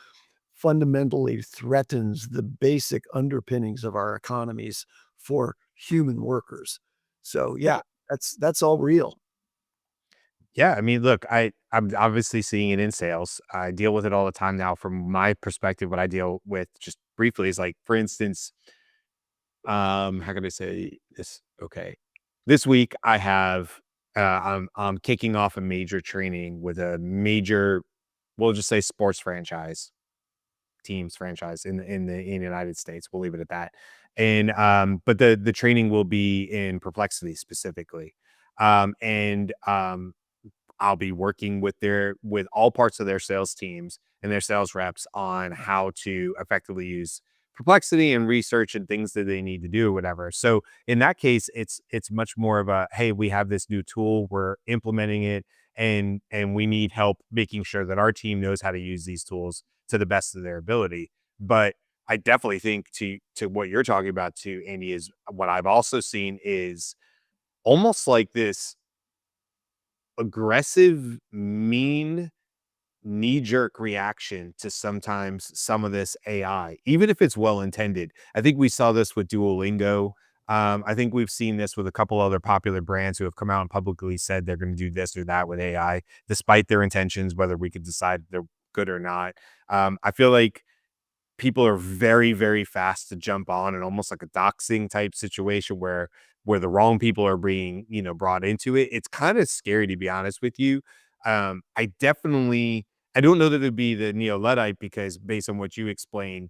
fundamentally threatens the basic underpinnings of our economies for human workers. So yeah, that's all real. Yeah, I mean, look, I'm obviously seeing it in sales. I deal with it all the time now. From my perspective, what I deal with just briefly is like, for instance, how can I say this? Okay, this week I have, I'm kicking off a major training with a major, we'll just say sports franchise, teams franchise in the United States. We'll leave it at that. And but the training will be in Perplexity specifically. And I'll be working with all parts of their sales teams and their sales reps on how to effectively use Perplexity and research and things that they need to do or whatever. So in that case, it's much more of a, hey, we have this new tool, we're implementing it, and we need help making sure that our team knows how to use these tools to the best of their ability. But I definitely think to what you're talking about too, Andy, is what I've also seen is almost like this aggressive, mean, knee-jerk reaction to sometimes some of this AI, even if it's well intended. I think we saw this with Duolingo. I think we've seen this with a couple other popular brands who have come out and publicly said they're going to do this or that with AI, despite their intentions, whether we could decide they're good or not. I feel like people are very, very fast to jump on and almost like a doxing type situation where the wrong people are being, brought into it. It's kind of scary to be honest with you. I don't know that it'd be the neo-Luddite because based on what you explained,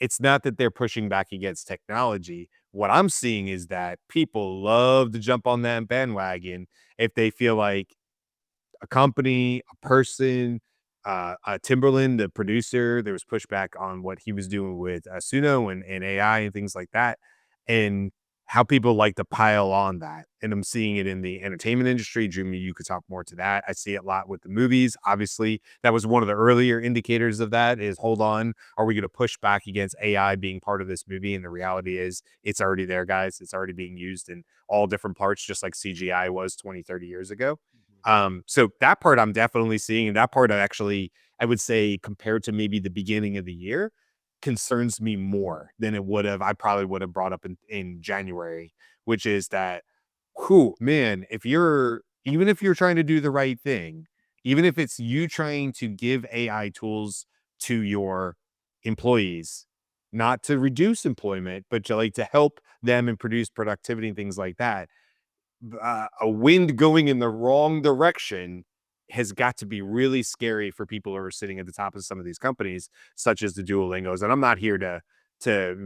it's not that they're pushing back against technology. What I'm seeing is that people love to jump on that bandwagon if they feel like a company, a person, Timberland, the producer, there was pushback on what he was doing with Suno and AI and things like that, and how people like to pile on that. And I'm seeing it in the entertainment industry. Dreamy, you could talk more to that. I see it a lot with the movies. Obviously, that was one of the earlier indicators of that is, hold on, are we going to push back against AI being part of this movie? And the reality is it's already there, guys. It's already being used in all different parts, just like CGI was 20, 30 years ago. So that part I'm definitely seeing, and that part I would say compared to maybe the beginning of the year, concerns me more than I probably would have brought up in January, which is that, whew, man, even if you're trying to do the right thing, even if it's you trying to give AI tools to your employees, not to reduce employment, but to like to help them and produce productivity and things like that. A wind going in the wrong direction has got to be really scary for people who are sitting at the top of some of these companies, such as the Duolingos. And I'm not here to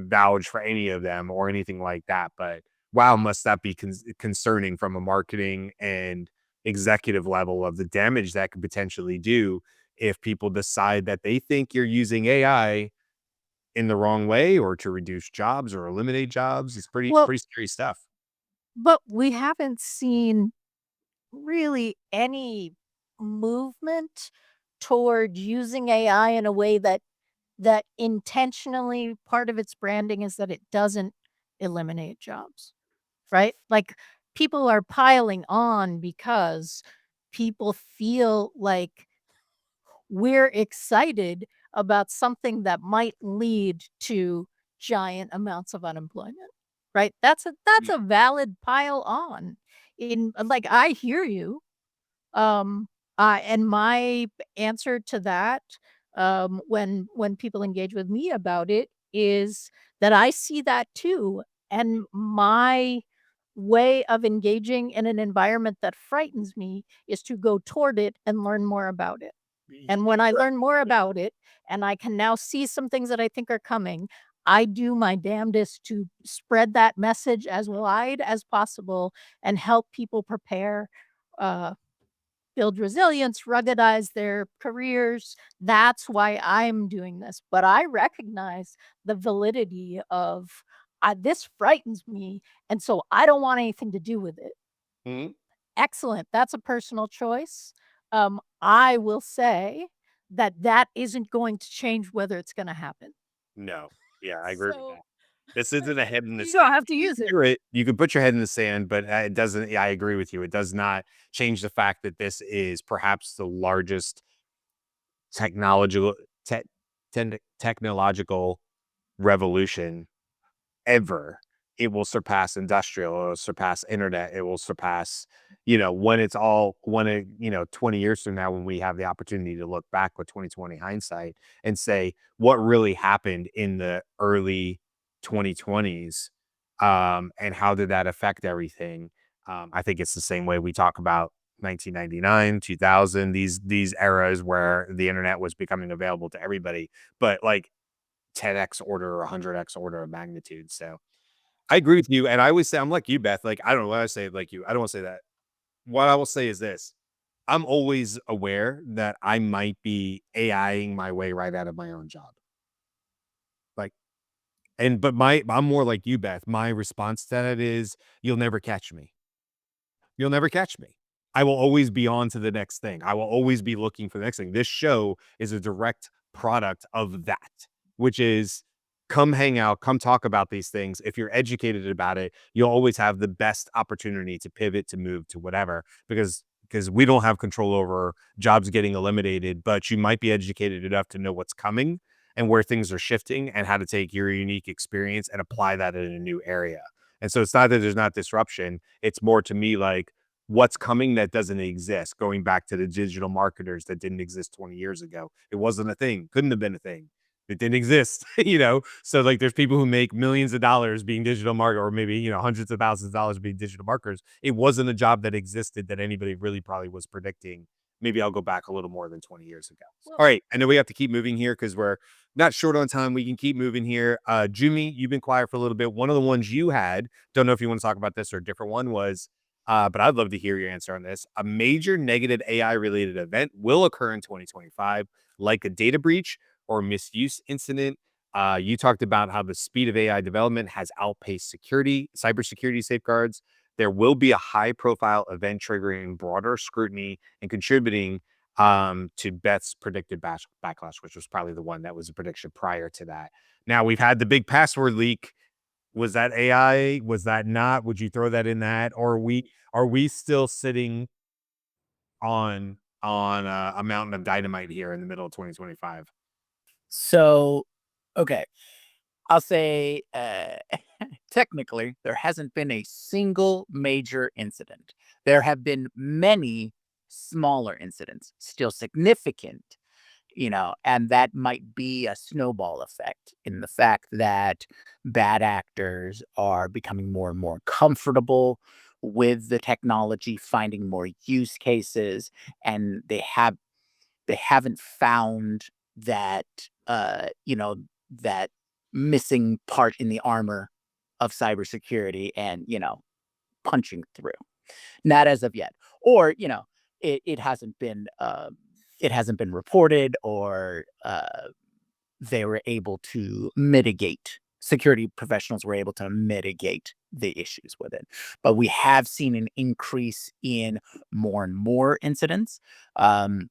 vouch for any of them or anything like that, but wow, must that be concerning from a marketing and executive level of the damage that could potentially do if people decide that they think you're using AI in the wrong way or to reduce jobs or eliminate jobs. It's Well, pretty scary stuff. but we haven't seen really any movement toward using AI in a way that intentionally part of its branding is that it doesn't eliminate jobs, right? Like people are piling on because people feel like we're excited about something that might lead to giant amounts of unemployment, right? That's a valid pile on. In like I hear you. Um and my answer to that when people engage with me about it is that I see that too, and my way of engaging in an environment that frightens me is to go toward it and learn more about it. And when I learn more about it, and I can now see some things that I think are coming, I do my damnedest to spread that message as wide as possible and help people prepare, uh, build resilience, ruggedize their careers. That's why I'm doing this. But I recognize the validity of this frightens me, and so I don't want anything to do with it. Mhm. Excellent. That's a personal choice. I will say that that isn't going to change whether it's gonna happen. No. Yeah, I agree with So, that. This isn't a head in the you sand. don't have to You use can it. do it. You can put your head in the sand, but it doesn't. Yeah, I agree with you. It does not change the fact that this is perhaps the largest technological te- technological revolution ever. It will surpass industrial, it will surpass internet, it will surpass, when 20 years from now, when we have the opportunity to look back with 2020 hindsight and say what really happened in the early 2020s, and how did that affect everything. I think it's the same way we talk about 1999, 2000, these eras where the internet was becoming available to everybody, but like 10x order or 100x order of magnitude. So I agree with you. And I always say, I'm like you, Beth. Like, I don't know why I say like you. I don't want to say that. What I will say is this: I'm always aware that I might be AIing my way right out of my own job. Like, but I'm more like you, Beth. My response to that is, you'll never catch me. You'll never catch me. I will always be on to the next thing. I will always be looking for the next thing. This show is a direct product of that, which is come hang out, come talk about these things. If you're educated about it, you'll always have the best opportunity to pivot, to move to whatever, because we don't have control over jobs getting eliminated, but you might be educated enough to know what's coming and where things are shifting and how to take your unique experience and apply that in a new area. And so it's not that there's not disruption. It's more to me like what's coming that doesn't exist, going back to the digital marketers that didn't exist 20 years ago. It wasn't a thing, couldn't have been a thing. It didn't exist, So like there's people who make millions of dollars being digital market, or maybe, hundreds of thousands of dollars being digital marketers. It wasn't a job that existed that anybody really probably was predicting. Maybe I'll go back a little more than 20 years ago. Well, All right. I know we have to keep moving here because we're not short on time. We can keep moving here. Jumi, you've been quiet for a little bit. One of the ones you had, don't know if you want to talk about this or a different one, was, but I'd love to hear your answer on this. A major negative AI related event will occur in 2025, like a data breach or misuse incident. You talked about how the speed of AI development has outpaced cybersecurity safeguards. There will be a high profile event triggering broader scrutiny and contributing to Beth's predicted backlash, which was probably the one that was a prediction prior to that. Now we've had the big password leak. Was that AI? Was that not? Would you throw that in that? Or are we still sitting on a mountain of dynamite here in the middle of 2025? So, okay, I'll say technically there hasn't been a single major incident. There have been many smaller incidents, still significant and that might be a snowball effect in the fact that bad actors are becoming more and more comfortable with the technology, finding more use cases, and they haven't found that that missing part in the armor of cybersecurity and punching through. Not as of yet. Or, it hasn't been reported, or they were able to mitigate security professionals were able to mitigate the issues with it. But we have seen an increase in more and more incidents. Um,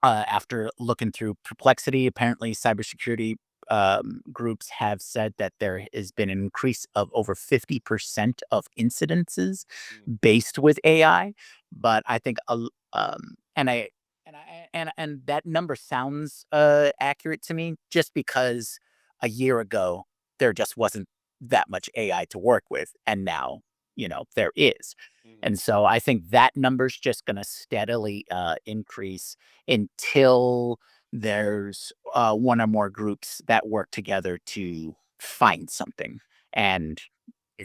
After looking through Perplexity, apparently cybersecurity groups have said that there has been an increase of over 50% of incidences based with AI. But I think, and that number sounds accurate to me, just because a year ago there just wasn't that much AI to work with, and now there is. And so I think that number's just going to steadily increase until there's one or more groups that work together to find something, and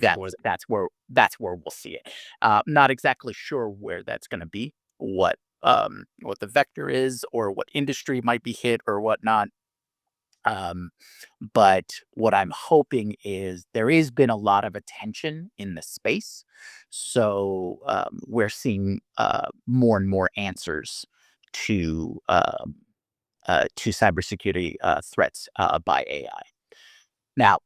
that's where we'll see it. Not exactly sure where that's going to be, what the vector is, or what industry might be hit or whatnot. Um, but what I'm hoping is there has been a lot of attention in the space, so we're seeing more and more answers to cybersecurity threats by AI. Now,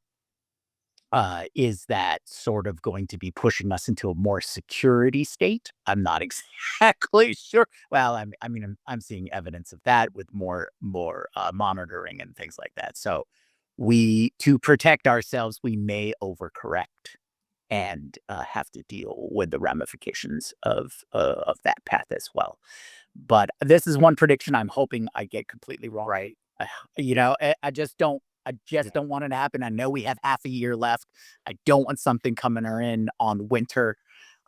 is that sort of going to be pushing us into a more security state? I'm not exactly sure. Well, I'm seeing evidence of that with more monitoring and things like that. So, to protect ourselves, we may overcorrect and have to deal with the ramifications of that path as well. But this is one prediction I'm hoping I get completely wrong. Right. I just don't. I just don't want it to happen. I know we have half a year left. I don't want something coming in on winter.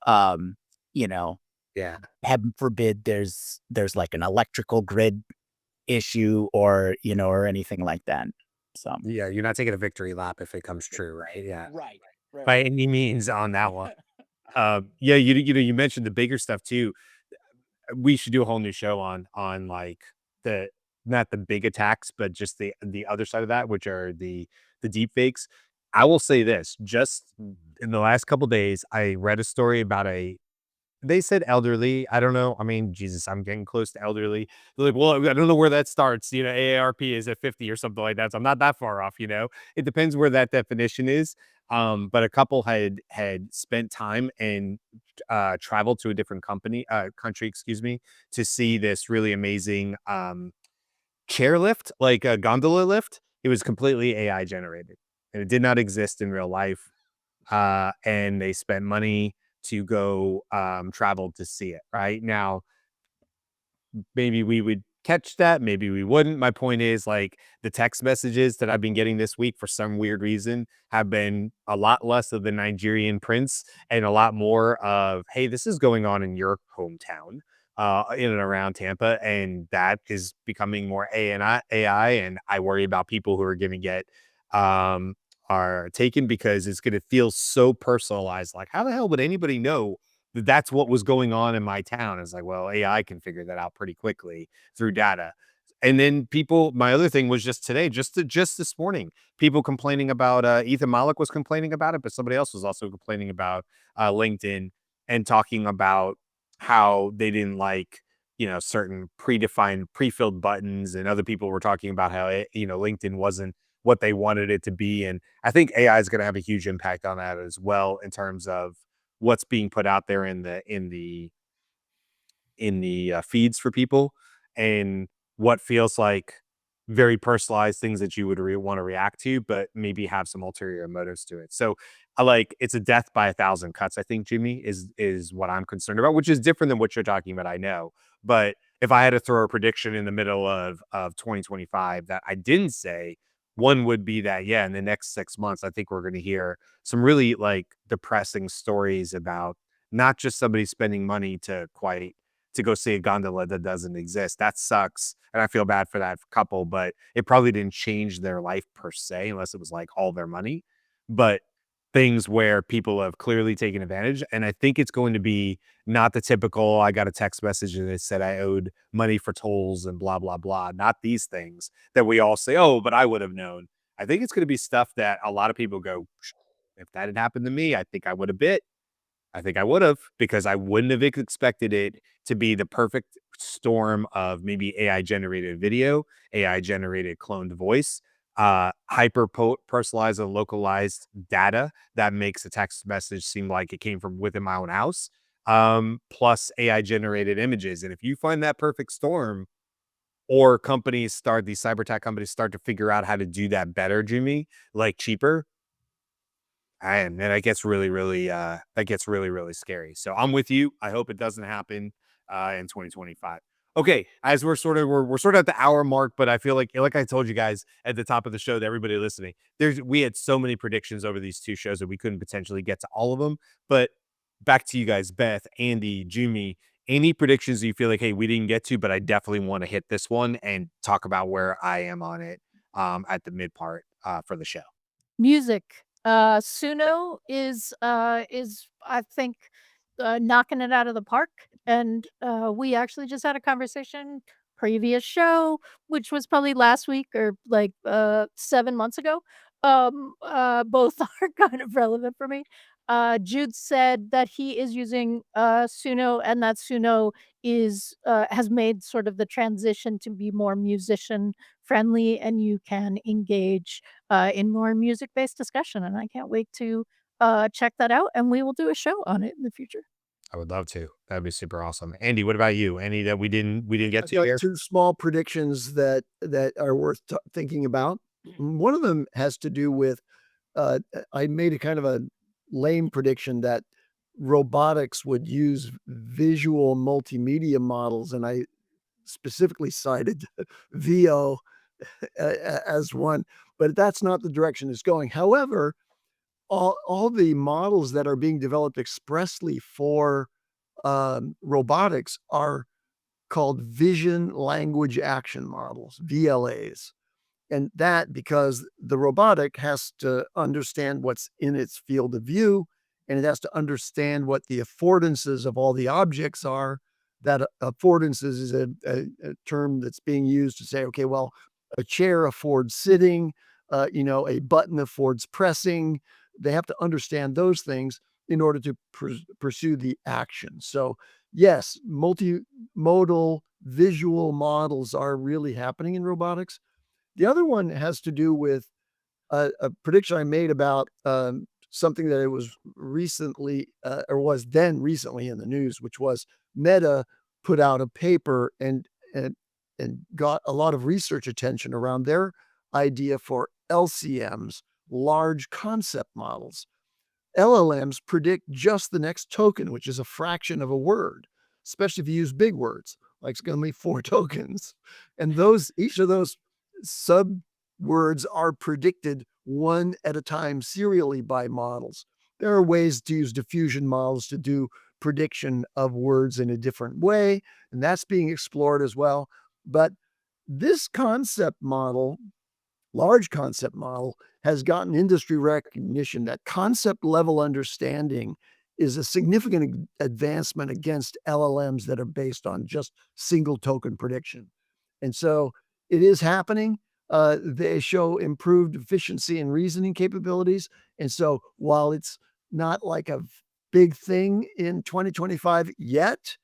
Um, you know, Yeah. Heaven forbid there's like an electrical grid issue, or anything like that. So Yeah. You're not taking a victory lap if it comes true, right? Yeah. right. By any means on that one. Yeah. You mentioned the bigger stuff too. We should do a whole new show on like the not the big attacks, but just the other side of that, which are the deep fakes. I will say this: just in the last couple days, I read a story about a. They said elderly. I don't know. I mean, Jesus, I'm getting close to elderly. They're like, well, I don't know where that starts. AARP is at 50 or something like that. So I'm not that far off. It depends where that definition is. But a couple had spent time and traveled to a different country, excuse me, to see this really amazing chairlift, like a gondola lift. It was completely AI generated, and it did not exist in real life. And they spent money to go travel to see it. Right now, maybe we would catch that, maybe we wouldn't. My point is, like, the text messages that I've been getting this week for some weird reason have been a lot less of the Nigerian prince and a lot more of, hey, this is going on in your hometown, in and around Tampa, and that is becoming more AI, and I worry about people who are going to get are taken because it's going to feel so personalized. Like, how the hell would anybody know that's what was going on in my town? It's like, well, AI can figure that out pretty quickly through data. And then my other thing was just today, just this morning, people complaining about, Ethan Malik was complaining about it, but somebody else was also complaining about LinkedIn, and talking about how they didn't like, certain predefined, pre-filled buttons. And other people were talking about how, LinkedIn wasn't what they wanted it to be. And I think AI is going to have a huge impact on that as well, in terms of what's being put out there in the feeds for people, and what feels like very personalized things that you would want to react to, but maybe have some ulterior motives to it. So it's a death by 1,000 cuts. I think, Jimmy, is what I'm concerned about, which is different than what you're talking about. I know, but if I had to throw a prediction in the middle of 2025 that I didn't say, one would be that, yeah, in the next 6 months, I think we're going to hear some really depressing stories about not just somebody spending money to go see a gondola that doesn't exist. That sucks. And I feel bad for that couple, but it probably didn't change their life per se, unless it was like all their money. But things where people have clearly taken advantage. And I think it's going to be not the typical, I got a text message and it said I owed money for tolls and blah, blah, blah. Not these things that we all say, oh, but I would have known. I think it's going to be stuff that a lot of people go, if that had happened to me, I think I would have bit. I think I would have, because I wouldn't have expected it to be the perfect storm of maybe AI generated video, AI generated cloned voice, hyper personalized and localized data that makes a text message seem like it came from within my own house, plus AI generated images. And if you find that perfect storm, or these cyber tech companies start to figure out how to do that better, Jimmy, like cheaper, and that gets really, really, really scary. So I'm with you. I hope it doesn't happen in 2025. Okay, as we're sort of at the hour mark, but I feel like I told you guys at the top of the show, to everybody listening, we had so many predictions over these two shows that we couldn't potentially get to all of them. But back to you guys, Beth, Andy, Jimmy, any predictions you feel like, hey, we didn't get to, but I definitely want to hit this one and talk about where I am on it at the mid part for the show. Music. Suno is I think knocking it out of the park, and we actually just had a conversation previous show, which was probably last week or like 7 months ago. Both are kind of relevant for me. Jude said that he is using Suno, and that Suno is has made sort of the transition to be more musician friendly, and you can engage in more music-based discussion, and I can't wait to check that out, and we will do a show on it in the future. I would love to. That'd be super awesome. Andy, what about you? Any that we didn't get I've to got here? two small predictions that are worth thinking about. One of them has to do with I made a kind of a lame prediction that robotics would use visual multimedia models, and I specifically cited VO as one, but that's not the direction it's going. However, all the models that are being developed expressly for robotics are called vision language action models, VLAs. And that because the robotic has to understand what's in its field of view, and it has to understand what the affordances of all the objects are. That affordances is a term that's being used to say, okay, well, a chair affords sitting, a button affords pressing. They have to understand those things in order to pursue the action. So, yes, multimodal visual models are really happening in robotics. The other one has to do with a prediction I made about something that it was recently or was then recently in the news, which was Meta put out a paper and got a lot of research attention around their idea for LCMs, large concept models. LLMs predict just the next token, which is a fraction of a word, especially if you use big words, like it's going to be 4 tokens. And each of those sub words are predicted one at a time serially by models. There are ways to use diffusion models to do prediction of words in a different way, and that's being explored as well. But this concept model, large concept model, has gotten industry recognition that concept level understanding is a significant advancement against LLMs that are based on just single token prediction. And so it is happening. They show improved efficiency and reasoning capabilities. And so while it's not like a big thing in 2025 yet,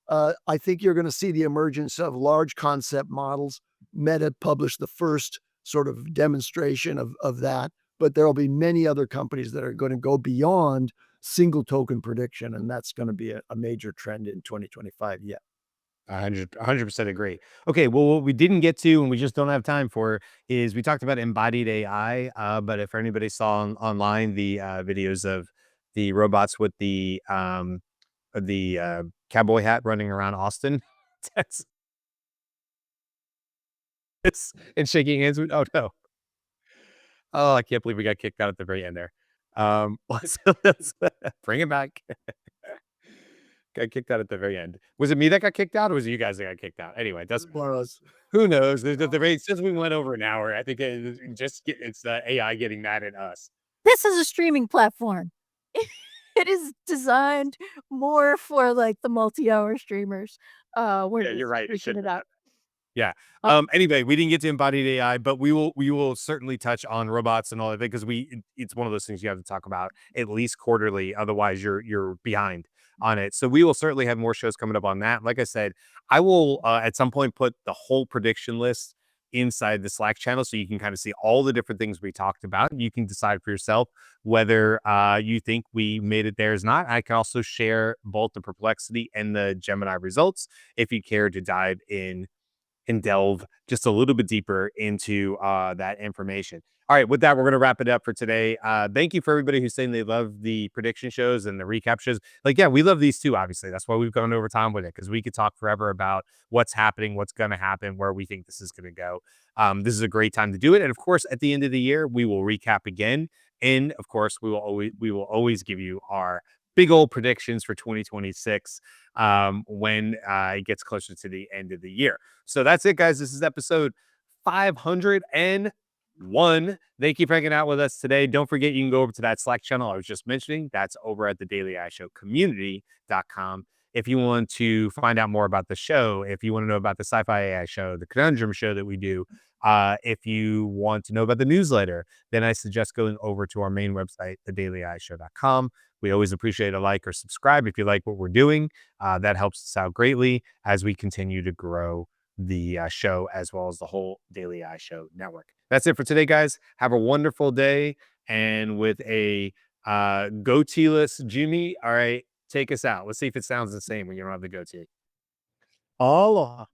I think you're going to see the emergence of large concept models. Meta published the first sort of demonstration of that, but there will be many other companies that are going to go beyond single token prediction, and that's going to be a major trend in 2025. Yeah. 100% agree. Okay, well, what we didn't get to, and we just don't have time for, is we talked about embodied AI. But if anybody saw online the videos of the robots with the cowboy hat running around Austin, Texas, and shaking hands with, oh no, oh, I can't believe we got kicked out at the very end there. Let's bring it back. got kicked out at the very end. Was it me that got kicked out, or was it you guys that got kicked out? Anyway, that's Borrows. who knows. The rate since we went over an hour, I think it's the AI getting mad at us. This is a streaming platform. It is designed more for, like, the multi-hour streamers. We're Yeah, just you're right. It freaking should. it out. Yeah. Uh Anyway, we didn't get to embodied AI, but we will certainly touch on robots and all of it because it's one of those things you have to talk about at least quarterly. Otherwise, you're behind on it. So we will certainly have more shows coming up on that. Like I said, I will at some point put the whole prediction list inside the Slack channel so you can kind of see all the different things we talked about. You can decide for yourself whether you think we made it there or not. I can also share both the perplexity and the Gemini results if you care to dive in and delve just a little bit deeper into that information. All right, with that, we're going to wrap it up for today. Thank you for everybody who's saying they love the prediction shows and the recap shows. Like, yeah, we love these too, obviously. That's why we've gone over time with it, because we could talk forever about what's happening, what's going to happen, where we think this is going to go. This is a great time to do it. And of course, at the end of the year, we will recap again. And of course, we will always give you our big old predictions for 2026 when it gets closer to the end of the year. So that's it, guys. This is episode 501. Thank you for hanging out with us today. Don't forget, you can go over to that Slack channel I was just mentioning. That's over at the Daily AI Show community.com. If you want to find out more about the show, if you want to know about the Sci-Fi AI show, the Conundrum show that we do, if you want to know about the newsletter, then I suggest going over to our main website, thedailyishow.com. We always appreciate a like or subscribe if you like what we're doing. That helps us out greatly as we continue to grow the show as well as the whole Daily AI Show network. That's it for today, guys. Have a wonderful day. And with a goatee-less Jimmy, all right, take us out. Let's see if it sounds the same when you don't have the goatee. Aloha.